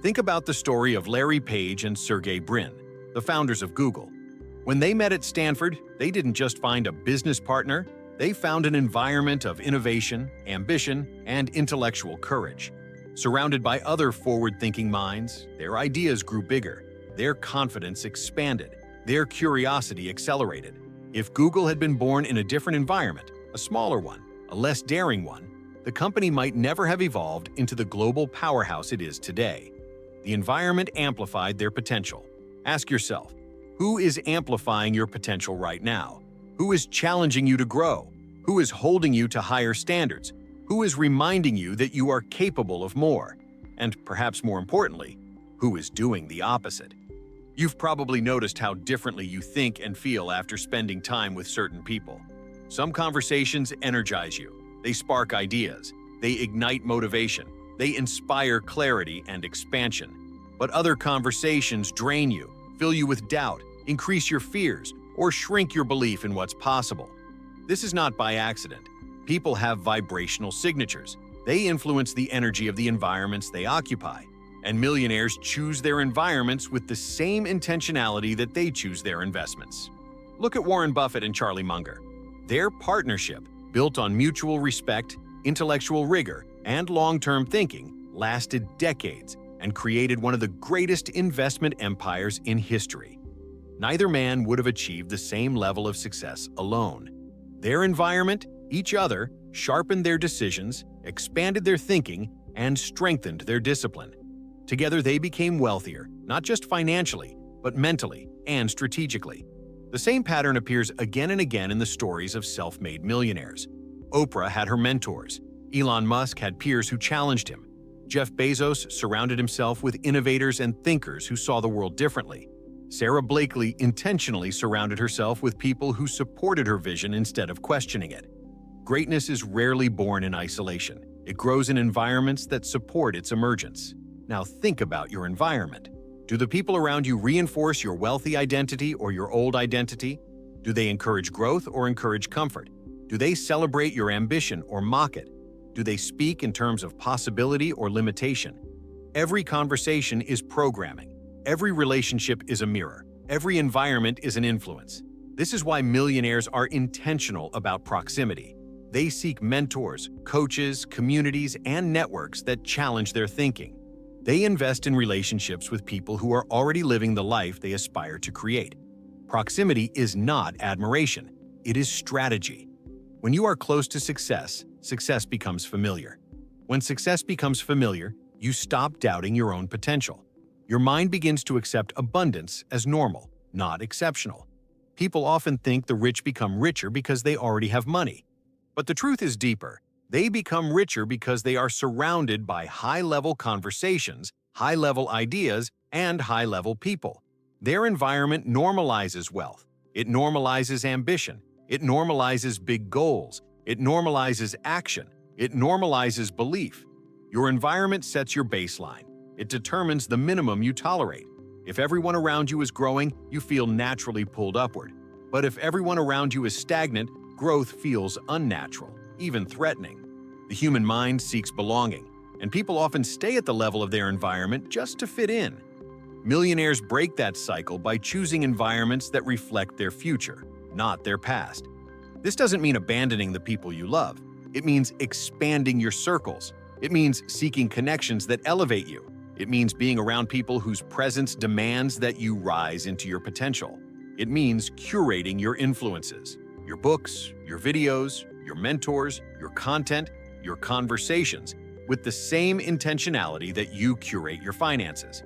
Think about the story of Larry Page and Sergey Brin, the founders of Google. When they met at Stanford, they didn't just find a business partner, they found an environment of innovation, ambition, and intellectual courage. Surrounded by other forward-thinking minds, their ideas grew bigger, their confidence expanded, their curiosity accelerated. If Google had been born in a different environment, a smaller one, a less daring one, the company might never have evolved into the global powerhouse it is today. The environment amplified their potential. Ask yourself, who is amplifying your potential right now? Who is challenging you to grow? Who is holding you to higher standards? Who is reminding you that you are capable of more? And perhaps more importantly, who is doing the opposite? You've probably noticed how differently you think and feel after spending time with certain people. Some conversations energize you. They spark ideas. They ignite motivation. They inspire clarity and expansion. But other conversations drain you, fill you with doubt, increase your fears, or shrink your belief in what's possible. This is not by accident. People have vibrational signatures. They influence the energy of the environments they occupy. And millionaires choose their environments with the same intentionality that they choose their investments. Look at Warren Buffett and Charlie Munger. Their partnership, built on mutual respect, intellectual rigor, and long-term thinking, lasted decades and created one of the greatest investment empires in history. Neither man would have achieved the same level of success alone. Their environment, each other, sharpened their decisions, expanded their thinking, and strengthened their discipline. Together they became wealthier, not just financially, but mentally and strategically. The same pattern appears again and again in the stories of self-made millionaires. Oprah had her mentors. Elon Musk had peers who challenged him. Jeff Bezos surrounded himself with innovators and thinkers who saw the world differently. Sarah Blakely intentionally surrounded herself with people who supported her vision instead of questioning it. Greatness is rarely born in isolation. It grows in environments that support its emergence. Now think about your environment. Do the people around you reinforce your wealthy identity or your old identity? Do they encourage growth or encourage comfort? Do they celebrate your ambition or mock it? Do they speak in terms of possibility or limitation? Every conversation is programming. Every relationship is a mirror. Every environment is an influence. This is why millionaires are intentional about proximity. They seek mentors, coaches, communities, and networks that challenge their thinking. They invest in relationships with people who are already living the life they aspire to create. Proximity is not admiration. It is strategy. When you are close to success, success becomes familiar. When success becomes familiar, you stop doubting your own potential. Your mind begins to accept abundance as normal, not exceptional. People often think the rich become richer because they already have money. But the truth is deeper. They become richer because they are surrounded by high-level conversations, high-level ideas, and high-level people. Their environment normalizes wealth. It normalizes ambition. It normalizes big goals. It normalizes action. It normalizes belief. Your environment sets your baseline. It determines the minimum you tolerate. If everyone around you is growing, you feel naturally pulled upward. But if everyone around you is stagnant, growth feels unnatural, even threatening. The human mind seeks belonging, and people often stay at the level of their environment just to fit in. Millionaires break that cycle by choosing environments that reflect their future, not their past. This doesn't mean abandoning the people you love. It means expanding your circles. It means seeking connections that elevate you. It means being around people whose presence demands that you rise into your potential. It means curating your influences, your books, your videos, your mentors, your content, your conversations, with the same intentionality that you curate your finances.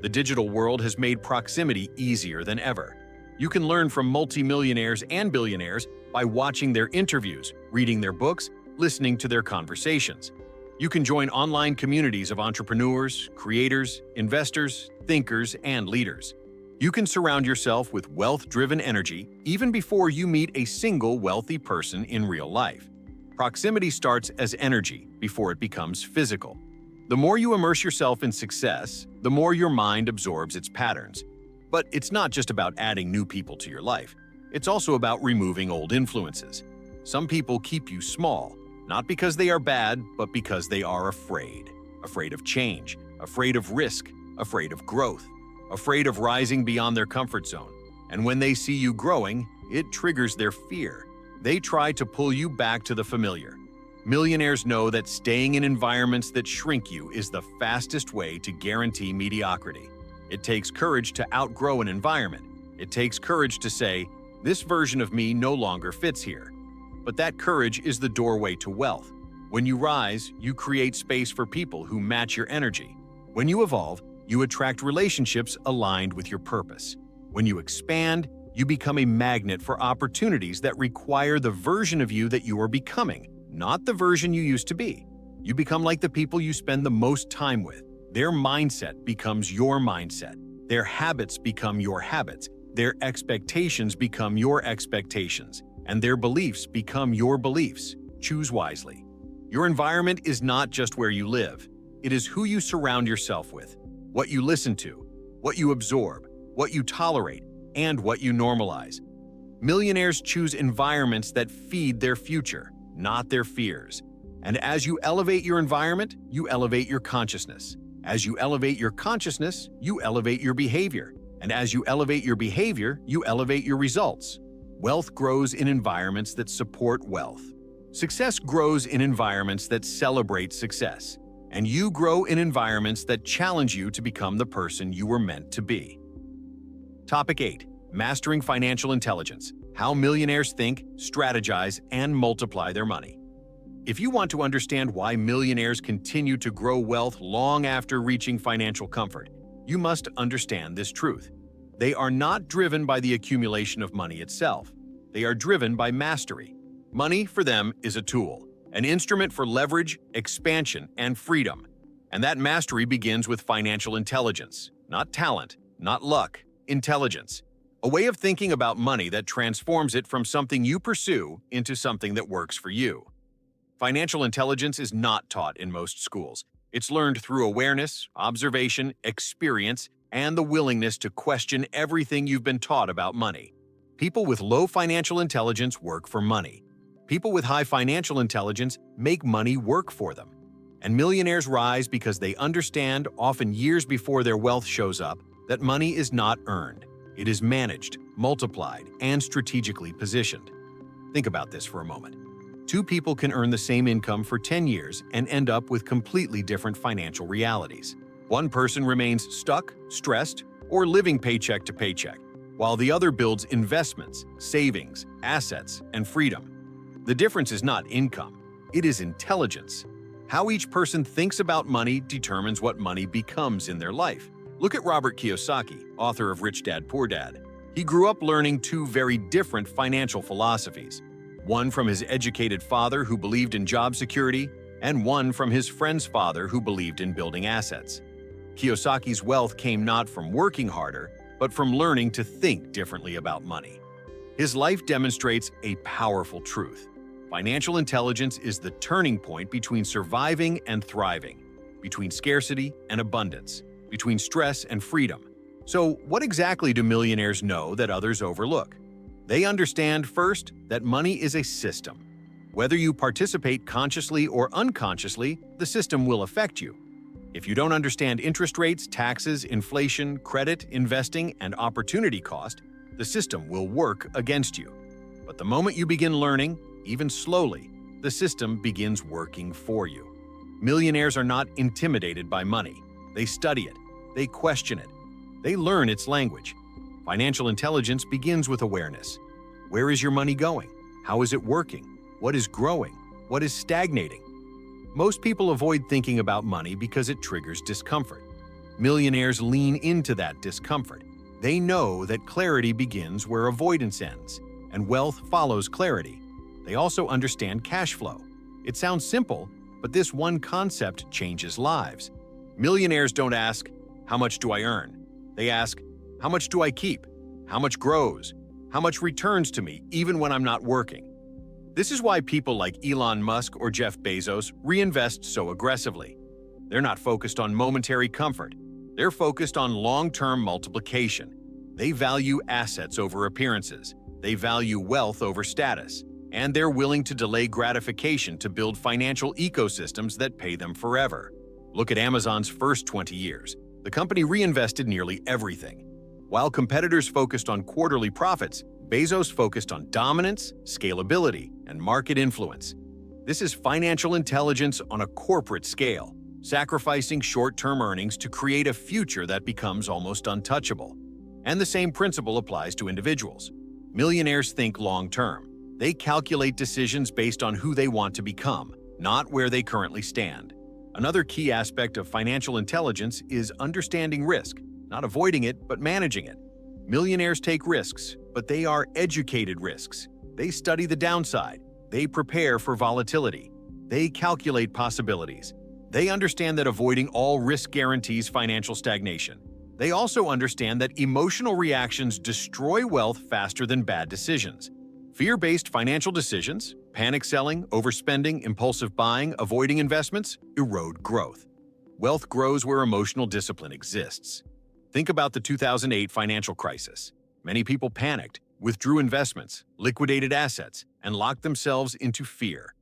The digital world has made proximity easier than ever. You can learn from multimillionaires and billionaires by watching their interviews, reading their books, listening to their conversations. You can join online communities of entrepreneurs, creators, investors, thinkers, and leaders. You can surround yourself with wealth-driven energy even before you meet a single wealthy person in real life. Proximity starts as energy before it becomes physical. The more you immerse yourself in success, the more your mind absorbs its patterns. But it's not just about adding new people to your life. It's also about removing old influences. Some people keep you small, not because they are bad, but because they are afraid. Afraid of change, afraid of risk, afraid of growth, afraid of rising beyond their comfort zone. And when they see you growing, it triggers their fear. They try to pull you back to the familiar. Millionaires know that staying in environments that shrink you is the fastest way to guarantee mediocrity. It takes courage to outgrow an environment. It takes courage to say, This version of me no longer fits here. But that courage is the doorway to wealth. When you rise, you create space for people who match your energy. When you evolve, you attract relationships aligned with your purpose. When you expand, you become a magnet for opportunities that require the version of you that you are becoming, not the version you used to be. You become like the people you spend the most time with. Their mindset becomes your mindset. Their habits become your habits. Their expectations become your expectations. And their beliefs become your beliefs. Choose wisely. Your environment is not just where you live. It is who you surround yourself with, what you listen to, what you absorb, what you tolerate, and what you normalize. Millionaires choose environments that feed their future, not their fears. And as you elevate your environment, you elevate your consciousness. As you elevate your consciousness, you elevate your behavior. And as you elevate your behavior, you elevate your results. Wealth grows in environments that support wealth. Success grows in environments that celebrate success. And you grow in environments that challenge you to become the person you were meant to be. Topic 8. Mastering Financial Intelligence. How millionaires think, strategize, and multiply their money. If you want to understand why millionaires continue to grow wealth long after reaching financial comfort, you must understand this truth. They are not driven by the accumulation of money itself. They are driven by mastery. Money, for them, is a tool, an instrument for leverage, expansion, and freedom. And that mastery begins with financial intelligence, not talent, not luck, intelligence. A way of thinking about money that transforms it from something you pursue into something that works for you. Financial intelligence is not taught in most schools. It's learned through awareness, observation, experience, and the willingness to question everything you've been taught about money. People with low financial intelligence work for money. People with high financial intelligence make money work for them. And millionaires rise because they understand, often years before their wealth shows up, that money is not earned. It is managed, multiplied, and strategically positioned. Think about this for a moment. Two people can earn the same income for 10 years and end up with completely different financial realities. One person remains stuck, stressed, or living paycheck to paycheck, while the other builds investments, savings, assets, and freedom. The difference is not income, it is intelligence. How each person thinks about money determines what money becomes in their life. Look at Robert Kiyosaki, author of Rich Dad, Poor Dad. He grew up learning two very different financial philosophies. One from his educated father who believed in job security, and one from his friend's father who believed in building assets. Kiyosaki's wealth came not from working harder, but from learning to think differently about money. His life demonstrates a powerful truth. Financial intelligence is the turning point between surviving and thriving, between scarcity and abundance, between stress and freedom. So, what exactly do millionaires know that others overlook? They understand, first, that money is a system. Whether you participate consciously or unconsciously, the system will affect you. If you don't understand interest rates, taxes, inflation, credit, investing, and opportunity cost, the system will work against you. But the moment you begin learning, even slowly, the system begins working for you. Millionaires are not intimidated by money. They study it. They question it. They learn its language. Financial intelligence begins with awareness. Where is your money going? How is it working? What is growing? What is stagnating? Most people avoid thinking about money because it triggers discomfort. Millionaires lean into that discomfort. They know that clarity begins where avoidance ends, and wealth follows clarity. They also understand cash flow. It sounds simple, but this one concept changes lives. Millionaires don't ask, "How much do I earn?" They ask, "How much do I keep? How much grows? How much returns to me even when I'm not working?" This is why people like Elon Musk or Jeff Bezos reinvest so aggressively. They're not focused on momentary comfort. They're focused on long-term multiplication. They value assets over appearances. They value wealth over status. And they're willing to delay gratification to build financial ecosystems that pay them forever. Look at Amazon's first 20 years. The company reinvested nearly everything. While competitors focused on quarterly profits, Bezos focused on dominance, scalability, and market influence. This is financial intelligence on a corporate scale, sacrificing short-term earnings to create a future that becomes almost untouchable. And the same principle applies to individuals. Millionaires think long-term. They calculate decisions based on who they want to become, not where they currently stand. Another key aspect of financial intelligence is understanding risk, not avoiding it, but managing it. Millionaires take risks, but they are educated risks. They study the downside. They prepare for volatility. They calculate possibilities. They understand that avoiding all risk guarantees financial stagnation. They also understand that emotional reactions destroy wealth faster than bad decisions. Fear-based financial decisions, panic selling, overspending, impulsive buying, avoiding investments, erode growth. Wealth grows where emotional discipline exists. Think about the 2008 financial crisis. Many people panicked, withdrew investments, liquidated assets, and locked themselves into fear.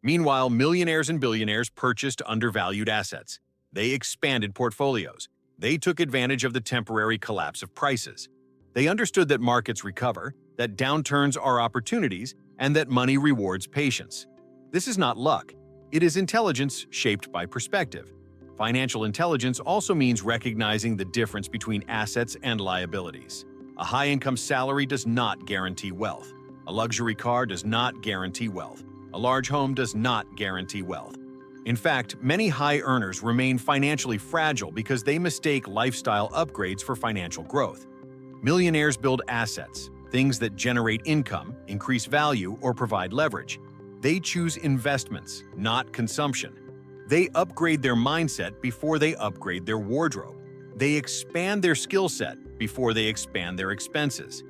Meanwhile, millionaires and billionaires purchased undervalued assets. They expanded portfolios. They took advantage of the temporary collapse of prices. They understood that markets recover, that downturns are opportunities, and that money rewards patience. This is not luck. It is intelligence shaped by perspective. Financial intelligence also means recognizing the difference between assets and liabilities. A high-income salary does not guarantee wealth. A luxury car does not guarantee wealth. A large home does not guarantee wealth. In fact, many high earners remain financially fragile because they mistake lifestyle upgrades for financial growth. Millionaires build assets, things that generate income, increase value, or provide leverage. They choose investments, not consumption. They upgrade their mindset before they upgrade their wardrobe. They expand their skill set before they expand their expenses.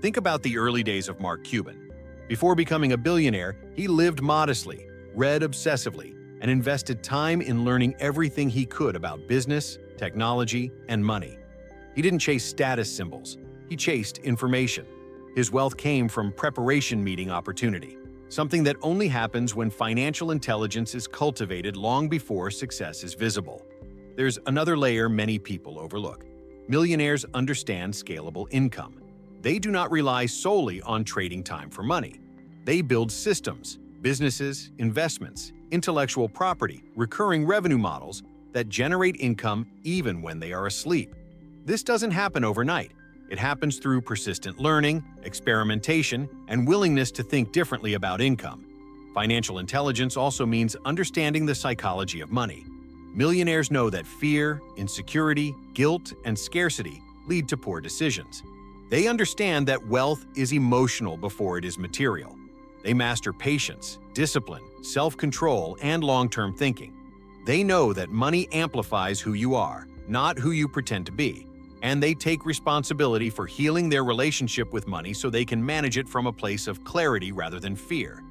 Think about the early days of Mark Cuban. Before becoming a billionaire, he lived modestly, read obsessively, and invested time in learning everything he could about business, technology, and money. He didn't chase status symbols. He chased information. His wealth came from preparation meeting opportunity, something that only happens when financial intelligence is cultivated long before success is visible. There's another layer many people overlook. Millionaires understand scalable income. They do not rely solely on trading time for money. They build systems, businesses, investments, intellectual property, recurring revenue models that generate income even when they are asleep. This doesn't happen overnight. It happens through persistent learning, experimentation, and willingness to think differently about income. Financial intelligence also means understanding the psychology of money. Millionaires know that fear, insecurity, guilt, and scarcity lead to poor decisions. They understand that wealth is emotional before it is material. They master patience, discipline, self-control, and long-term thinking. They know that money amplifies who you are, not who you pretend to be, and they take responsibility for healing their relationship with money so they can manage it from a place of clarity rather than fear.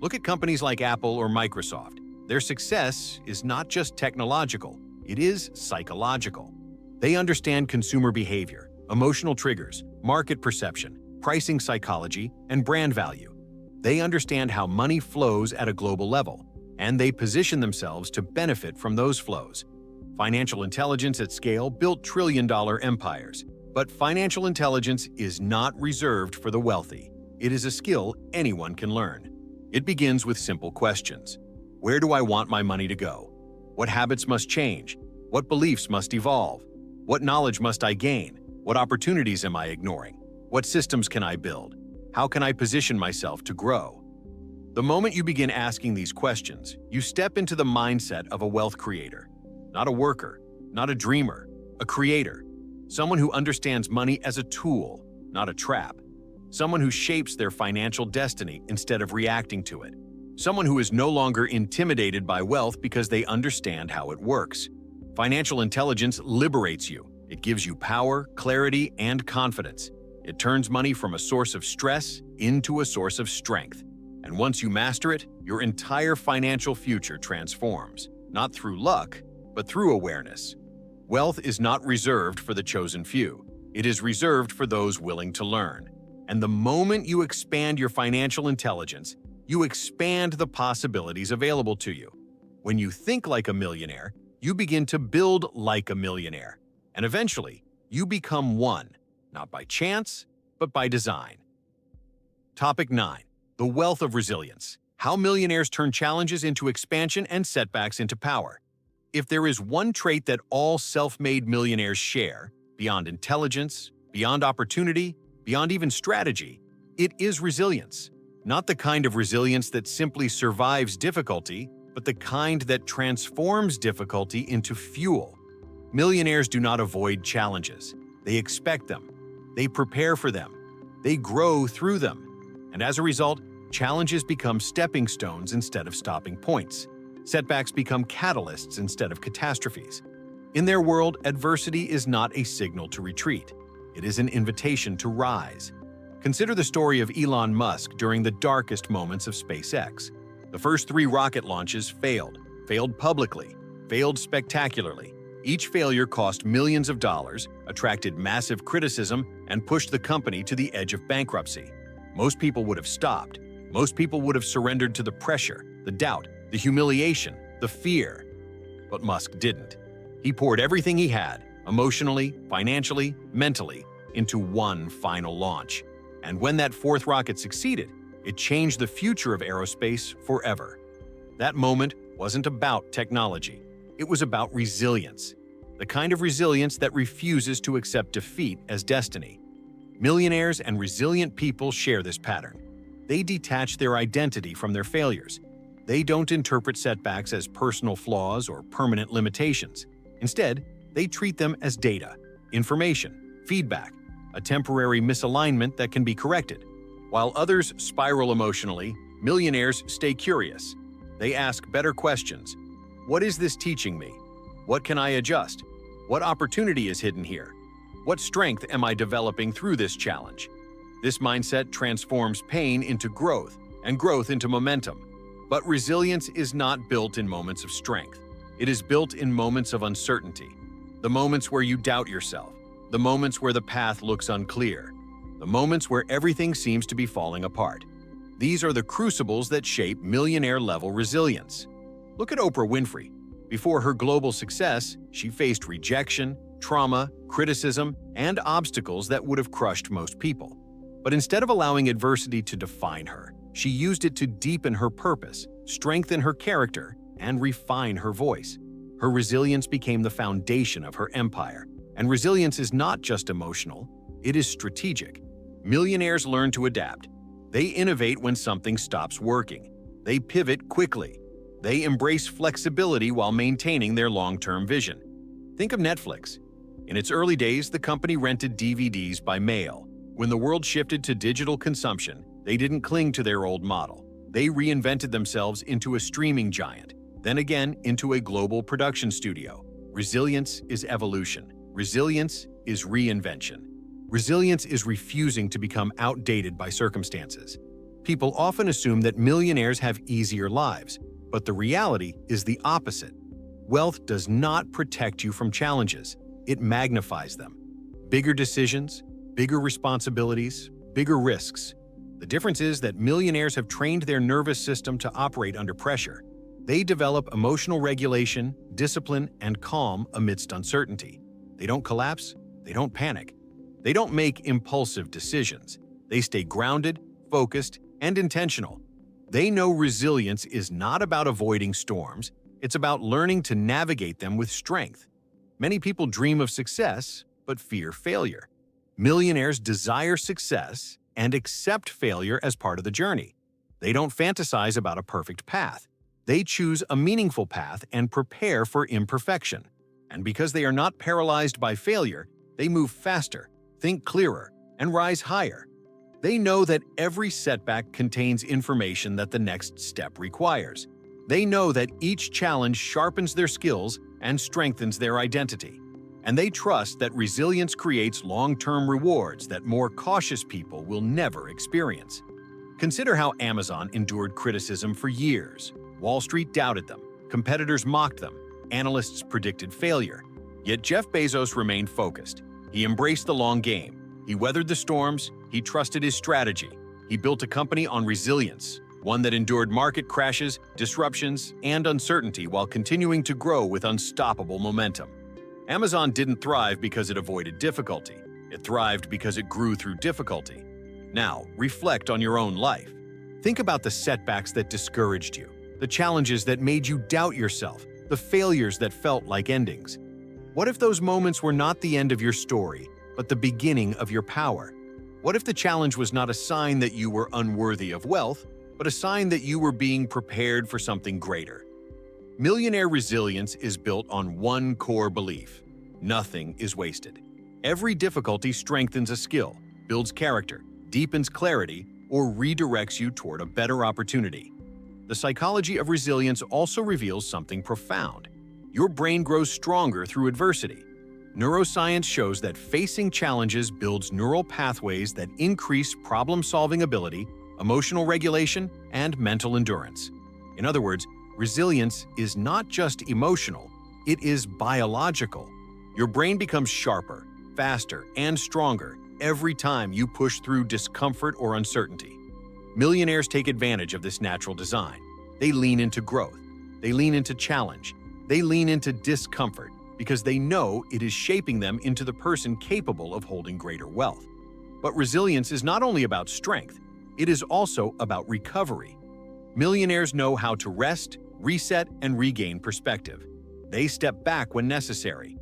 Look at companies like Apple or Microsoft. Their success is not just technological, it is psychological. They understand consumer behavior, emotional triggers, market perception, pricing psychology, and brand value. They understand how money flows at a global level, and they position themselves to benefit from those flows. Financial intelligence at scale built trillion-dollar empires, but financial intelligence is not reserved for the wealthy. It is a skill anyone can learn. It begins with simple questions. Where do I want my money to go? What habits must change? What beliefs must evolve? What knowledge must I gain? What opportunities am I ignoring? What systems can I build? How can I position myself to grow? The moment you begin asking these questions, you step into the mindset of a wealth creator. Not a worker, not a dreamer, a creator. Someone who understands money as a tool, not a trap. Someone who shapes their financial destiny instead of reacting to it. Someone who is no longer intimidated by wealth because they understand how it works. Financial intelligence liberates you. It gives you power, clarity, and confidence. It turns money from a source of stress into a source of strength. And once you master it, your entire financial future transforms, not through luck, but through awareness. Wealth is not reserved for the chosen few. It is reserved for those willing to learn. And the moment you expand your financial intelligence, you expand the possibilities available to you. When you think like a millionaire, you begin to build like a millionaire. And eventually, you become one. Not by chance, but by design. Topic 9. The wealth of resilience. How millionaires turn challenges into expansion and setbacks into power. If there is one trait that all self-made millionaires share, beyond intelligence, beyond opportunity, beyond even strategy, It is resilience. Not the kind of resilience that simply survives difficulty, but the kind that transforms difficulty into fuel. Millionaires do not avoid challenges. They expect them. They prepare for them. They grow through them. And as a result, challenges become stepping stones instead of stopping points. Setbacks become catalysts instead of catastrophes. In their world, adversity is not a signal to retreat. It is an invitation to rise. Consider the story of Elon Musk during the darkest moments of SpaceX. The first 3 rocket launches failed publicly, failed spectacularly. Each failure cost millions of dollars, attracted massive criticism, and pushed the company to the edge of bankruptcy. Most people would have stopped. Most people would have surrendered to the pressure, the doubt, the humiliation, the fear. But Musk didn't. He poured everything he had, emotionally, financially, mentally, into one final launch. And when that 4th rocket succeeded, it changed the future of aerospace forever. That moment wasn't about technology. It was about resilience, the kind of resilience that refuses to accept defeat as destiny. Millionaires and resilient people share this pattern. They detach their identity from their failures. They don't interpret setbacks as personal flaws or permanent limitations. Instead, they treat them as data, information, feedback, a temporary misalignment that can be corrected. While others spiral emotionally, millionaires stay curious. They ask better questions. What is this teaching me? What can I adjust? What opportunity is hidden here? What strength am I developing through this challenge? This mindset transforms pain into growth and growth into momentum. But resilience is not built in moments of strength. It is built in moments of uncertainty. The moments where you doubt yourself. The moments where the path looks unclear. The moments where everything seems to be falling apart. These are the crucibles that shape millionaire-level resilience. Look at Oprah Winfrey. Before her global success, she faced rejection, trauma, criticism, and obstacles that would have crushed most people. But instead of allowing adversity to define her, she used it to deepen her purpose, strengthen her character, and refine her voice. Her resilience became the foundation of her empire. And resilience is not just emotional, it is strategic. Millionaires learn to adapt. They innovate when something stops working. They pivot quickly. They embrace flexibility while maintaining their long-term vision. Think of Netflix. In its early days, the company rented DVDs by mail. When the world shifted to digital consumption, they didn't cling to their old model. They reinvented themselves into a streaming giant, then again into a global production studio. Resilience is evolution. Resilience is reinvention. Resilience is refusing to become outdated by circumstances. People often assume that millionaires have easier lives, but the reality is the opposite. Wealth does not protect you from challenges, it magnifies them. Bigger decisions, bigger responsibilities, bigger risks. The difference is that millionaires have trained their nervous system to operate under pressure. They develop emotional regulation, discipline, and calm amidst uncertainty. They don't collapse, they don't panic. They don't make impulsive decisions. They stay grounded, focused, and intentional. They know resilience is not about avoiding storms, it's about learning to navigate them with strength. Many people dream of success, but fear failure. Millionaires desire success and accept failure as part of the journey. They don't fantasize about a perfect path. They choose a meaningful path and prepare for imperfection. And because they are not paralyzed by failure, they move faster, think clearer, and rise higher. They know that every setback contains information that the next step requires. They know that each challenge sharpens their skills and strengthens their identity. And they trust that resilience creates long-term rewards that more cautious people will never experience. Consider how Amazon endured criticism for years. Wall Street doubted them, competitors mocked them, analysts predicted failure. Yet Jeff Bezos remained focused. He embraced the long game. He weathered the storms, he trusted his strategy. He built a company on resilience, one that endured market crashes, disruptions, and uncertainty while continuing to grow with unstoppable momentum. Amazon didn't thrive because it avoided difficulty. It thrived because it grew through difficulty. Now, reflect on your own life. Think about the setbacks that discouraged you, the challenges that made you doubt yourself, the failures that felt like endings. What if those moments were not the end of your story, but the beginning of your power? What if the challenge was not a sign that you were unworthy of wealth, but a sign that you were being prepared for something greater? Millionaire resilience is built on one core belief: nothing is wasted. Every difficulty strengthens a skill, builds character, deepens clarity, or redirects you toward a better opportunity. The psychology of resilience also reveals something profound. Your brain grows stronger through adversity. Neuroscience shows that facing challenges builds neural pathways that increase problem-solving ability, emotional regulation, and mental endurance. In other words, resilience is not just emotional, it is biological. Your brain becomes sharper, faster, and stronger every time you push through discomfort or uncertainty. Millionaires take advantage of this natural design. They lean into growth. They lean into challenge. They lean into discomfort because they know it is shaping them into the person capable of holding greater wealth. But resilience is not only about strength, it is also about recovery. Millionaires know how to rest, reset, and regain perspective. They step back when necessary.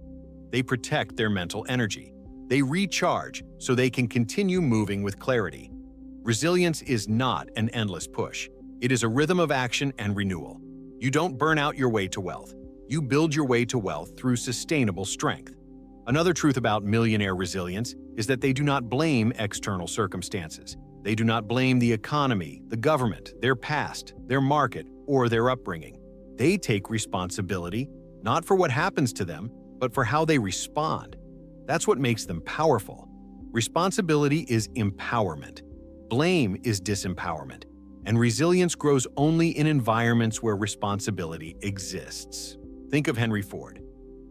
They protect their mental energy. They recharge so they can continue moving with clarity. Resilience is not an endless push. It is a rhythm of action and renewal. You don't burn out your way to wealth. You build your way to wealth through sustainable strength. Another truth about millionaire resilience is that they do not blame external circumstances. They do not blame the economy, the government, their past, their market, or their upbringing. They take responsibility, not for what happens to them, but for how they respond. That's what makes them powerful. Responsibility is empowerment. Blame is disempowerment. And resilience grows only in environments where responsibility exists. Think of Henry Ford.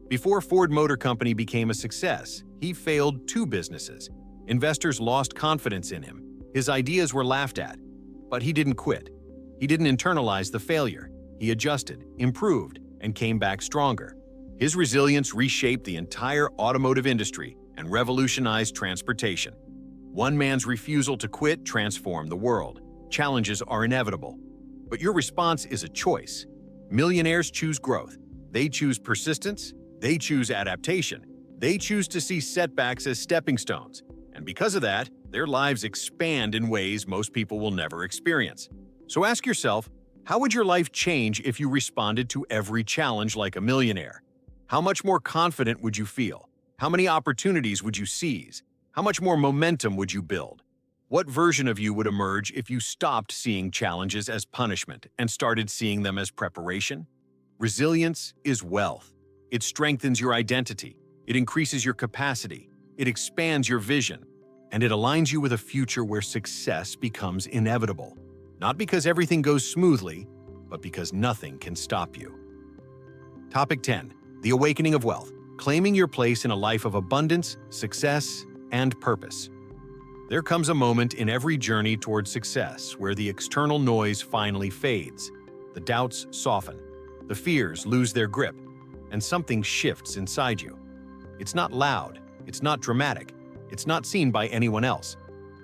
Before Ford Motor Company became a success, he failed 2 businesses. Investors lost confidence in him. His ideas were laughed at. But he didn't quit. He didn't internalize the failure. He adjusted, improved, and came back stronger. His resilience reshaped the entire automotive industry and revolutionized transportation. One man's refusal to quit transformed the world. Challenges are inevitable, but your response is a choice. Millionaires choose growth. They choose persistence. They choose adaptation. They choose to see setbacks as stepping stones. And because of that, their lives expand in ways most people will never experience. So ask yourself, how would your life change if you responded to every challenge like a millionaire? How much more confident would you feel? How many opportunities would you seize? How much more momentum would you build? What version of you would emerge if you stopped seeing challenges as punishment and started seeing them as preparation? Resilience is wealth. It strengthens your identity. It increases your capacity. It expands your vision. And it aligns you with a future where success becomes inevitable. Not because everything goes smoothly, but because nothing can stop you. Topic 10. The Awakening of Wealth. Claiming your place in a life of abundance, success, and purpose. There comes a moment in every journey toward success where the external noise finally fades, the doubts soften, the fears lose their grip, and something shifts inside you. It's not loud, it's not dramatic, it's not seen by anyone else,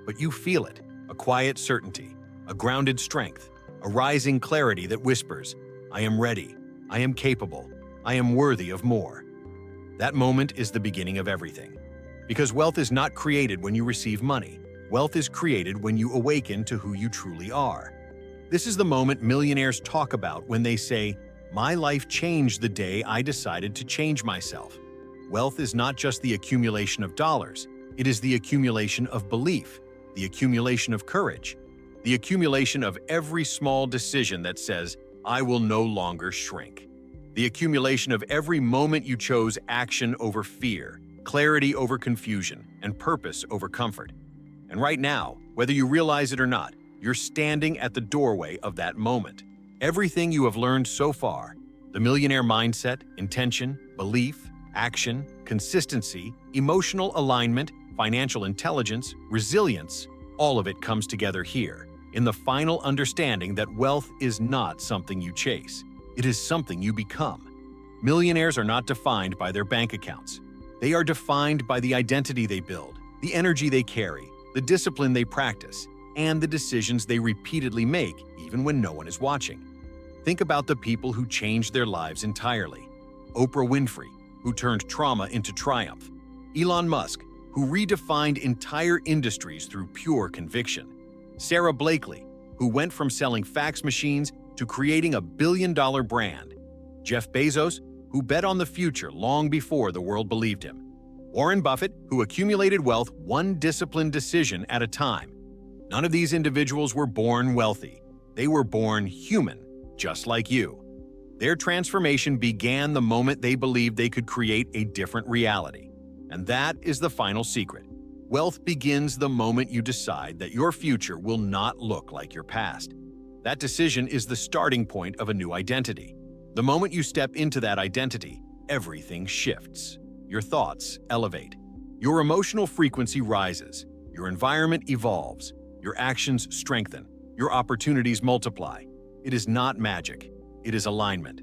but you feel it, a quiet certainty, a grounded strength, a rising clarity that whispers, "I am ready, I am capable, I am worthy of more." That moment is the beginning of everything. Because wealth is not created when you receive money. Wealth is created when you awaken to who you truly are. This is the moment millionaires talk about when they say, "My life changed the day I decided to change myself." Wealth is not just the accumulation of dollars. It is the accumulation of belief, the accumulation of courage, the accumulation of every small decision that says, "I will no longer shrink." The accumulation of every moment you chose action over fear, clarity over confusion, and purpose over comfort. And right now, whether you realize it or not, you're standing at the doorway of that moment. Everything you have learned so far, the millionaire mindset, intention, belief, action, consistency, emotional alignment, financial intelligence, resilience, all of it comes together here, in the final understanding that wealth is not something you chase. It is something you become. Millionaires are not defined by their bank accounts. They are defined by the identity they build, the energy they carry, the discipline they practice, and the decisions they repeatedly make, even when no one is watching. Think about the people who changed their lives entirely. Oprah Winfrey, who turned trauma into triumph. Elon Musk, who redefined entire industries through pure conviction. Sarah Blakely, who went from selling fax machines to creating a billion-dollar brand. Jeff Bezos, who bet on the future long before the world believed him. Warren Buffett, who accumulated wealth one disciplined decision at a time. None of these individuals were born wealthy. They were born human, just like you. Their transformation began the moment they believed they could create a different reality. And that is the final secret. Wealth begins the moment you decide that your future will not look like your past. That decision is the starting point of a new identity. The moment you step into that identity, everything shifts. Your thoughts elevate. Your emotional frequency rises. Your environment evolves. Your actions strengthen. Your opportunities multiply. It is not magic. It is alignment.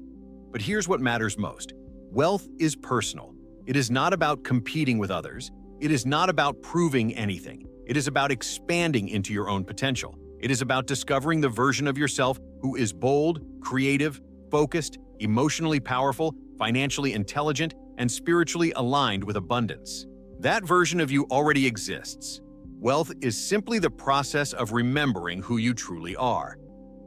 But here's what matters most. Wealth is personal. It is not about competing with others. It is not about proving anything. It is about expanding into your own potential. It is about discovering the version of yourself who is bold, creative, focused, emotionally powerful, financially intelligent, and spiritually aligned with abundance. That version of you already exists. Wealth is simply the process of remembering who you truly are.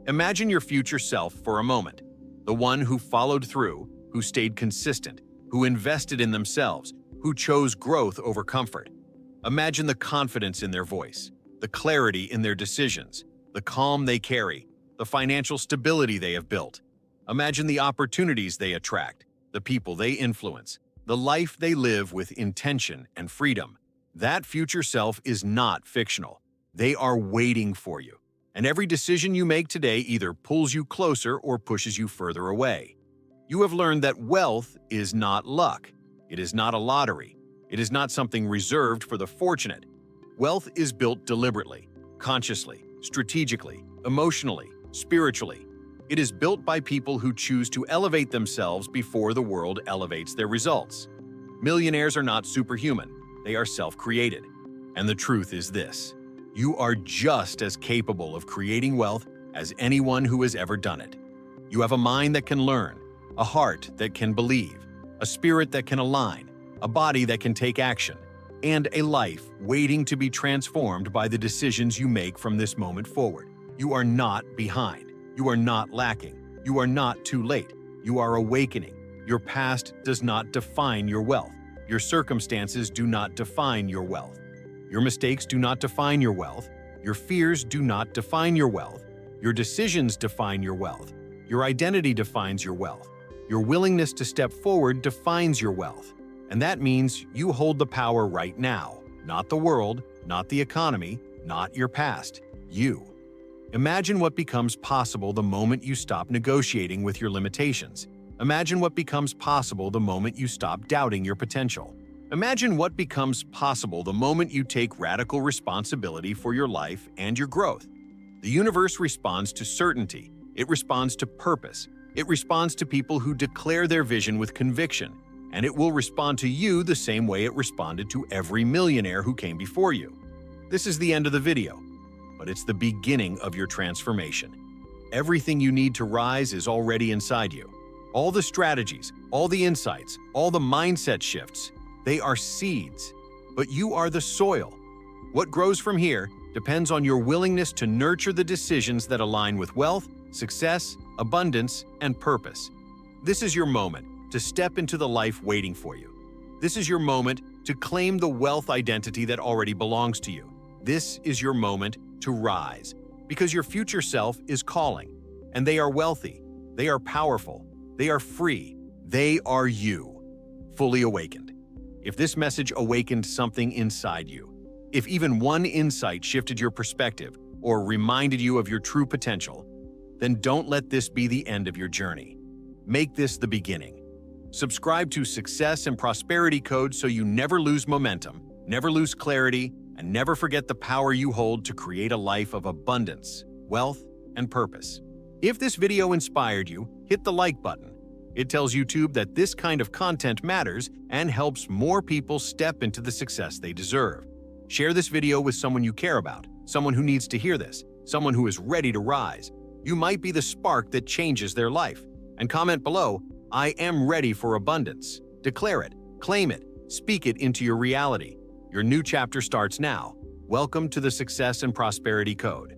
Imagine your future self for a moment. The one who followed through, who stayed consistent, who invested in themselves, who chose growth over comfort. Imagine the confidence in their voice, the clarity in their decisions, the calm they carry, the financial stability they have built. Imagine the opportunities they attract, the people they influence, the life they live with intention and freedom. That future self is not fictional. They are waiting for you. And every decision you make today either pulls you closer or pushes you further away. You have learned that wealth is not luck. It is not a lottery. It is not something reserved for the fortunate. Wealth is built deliberately, consciously, strategically, emotionally, spiritually. It is built by people who choose to elevate themselves before the world elevates their results. Millionaires are not superhuman. They are self-created. And the truth is this: you are just as capable of creating wealth as anyone who has ever done it. You have a mind that can learn, a heart that can believe, a spirit that can align, a body that can take action, and a life waiting to be transformed by the decisions you make from this moment forward. You are not behind. You are not lacking. You are not too late. You are awakening. Your past does not define your wealth. Your circumstances do not define your wealth. Your mistakes do not define your wealth. Your fears do not define your wealth. Your decisions define your wealth. Your identity defines your wealth. Your willingness to step forward defines your wealth. And that means you hold the power right now, not the world, not the economy, not your past, you. Imagine what becomes possible the moment you stop negotiating with your limitations. Imagine what becomes possible the moment you stop doubting your potential. Imagine what becomes possible the moment you take radical responsibility for your life and your growth. The universe responds to certainty. It responds to purpose. It responds to people who declare their vision with conviction. And it will respond to you the same way it responded to every millionaire who came before you. This is the end of the video, but it's the beginning of your transformation. Everything you need to rise is already inside you. All the strategies, all the insights, all the mindset shifts, they are seeds, but you are the soil. What grows from here depends on your willingness to nurture the decisions that align with wealth, success, abundance, and purpose. This is your moment to step into the life waiting for you. This is your moment to claim the wealth identity that already belongs to you. This is your moment to rise, because your future self is calling, and they are wealthy, they are powerful, they are free, they are you, fully awakened. If this message awakened something inside you, if even one insight shifted your perspective or reminded you of your true potential, then don't let this be the end of your journey. Make this the beginning. Subscribe to Success and Prosperity Code so you never lose momentum, never lose clarity, and never forget the power you hold to create a life of abundance, wealth, and purpose. If this video inspired you, hit the like button. It tells YouTube that this kind of content matters and helps more people step into the success they deserve. Share this video with someone you care about, someone who needs to hear this, someone who is ready to rise. You might be the spark that changes their life. And comment below, "I am ready for abundance." Declare it, claim it, speak it into your reality. Your new chapter starts now. Welcome to the Success and Prosperity Code.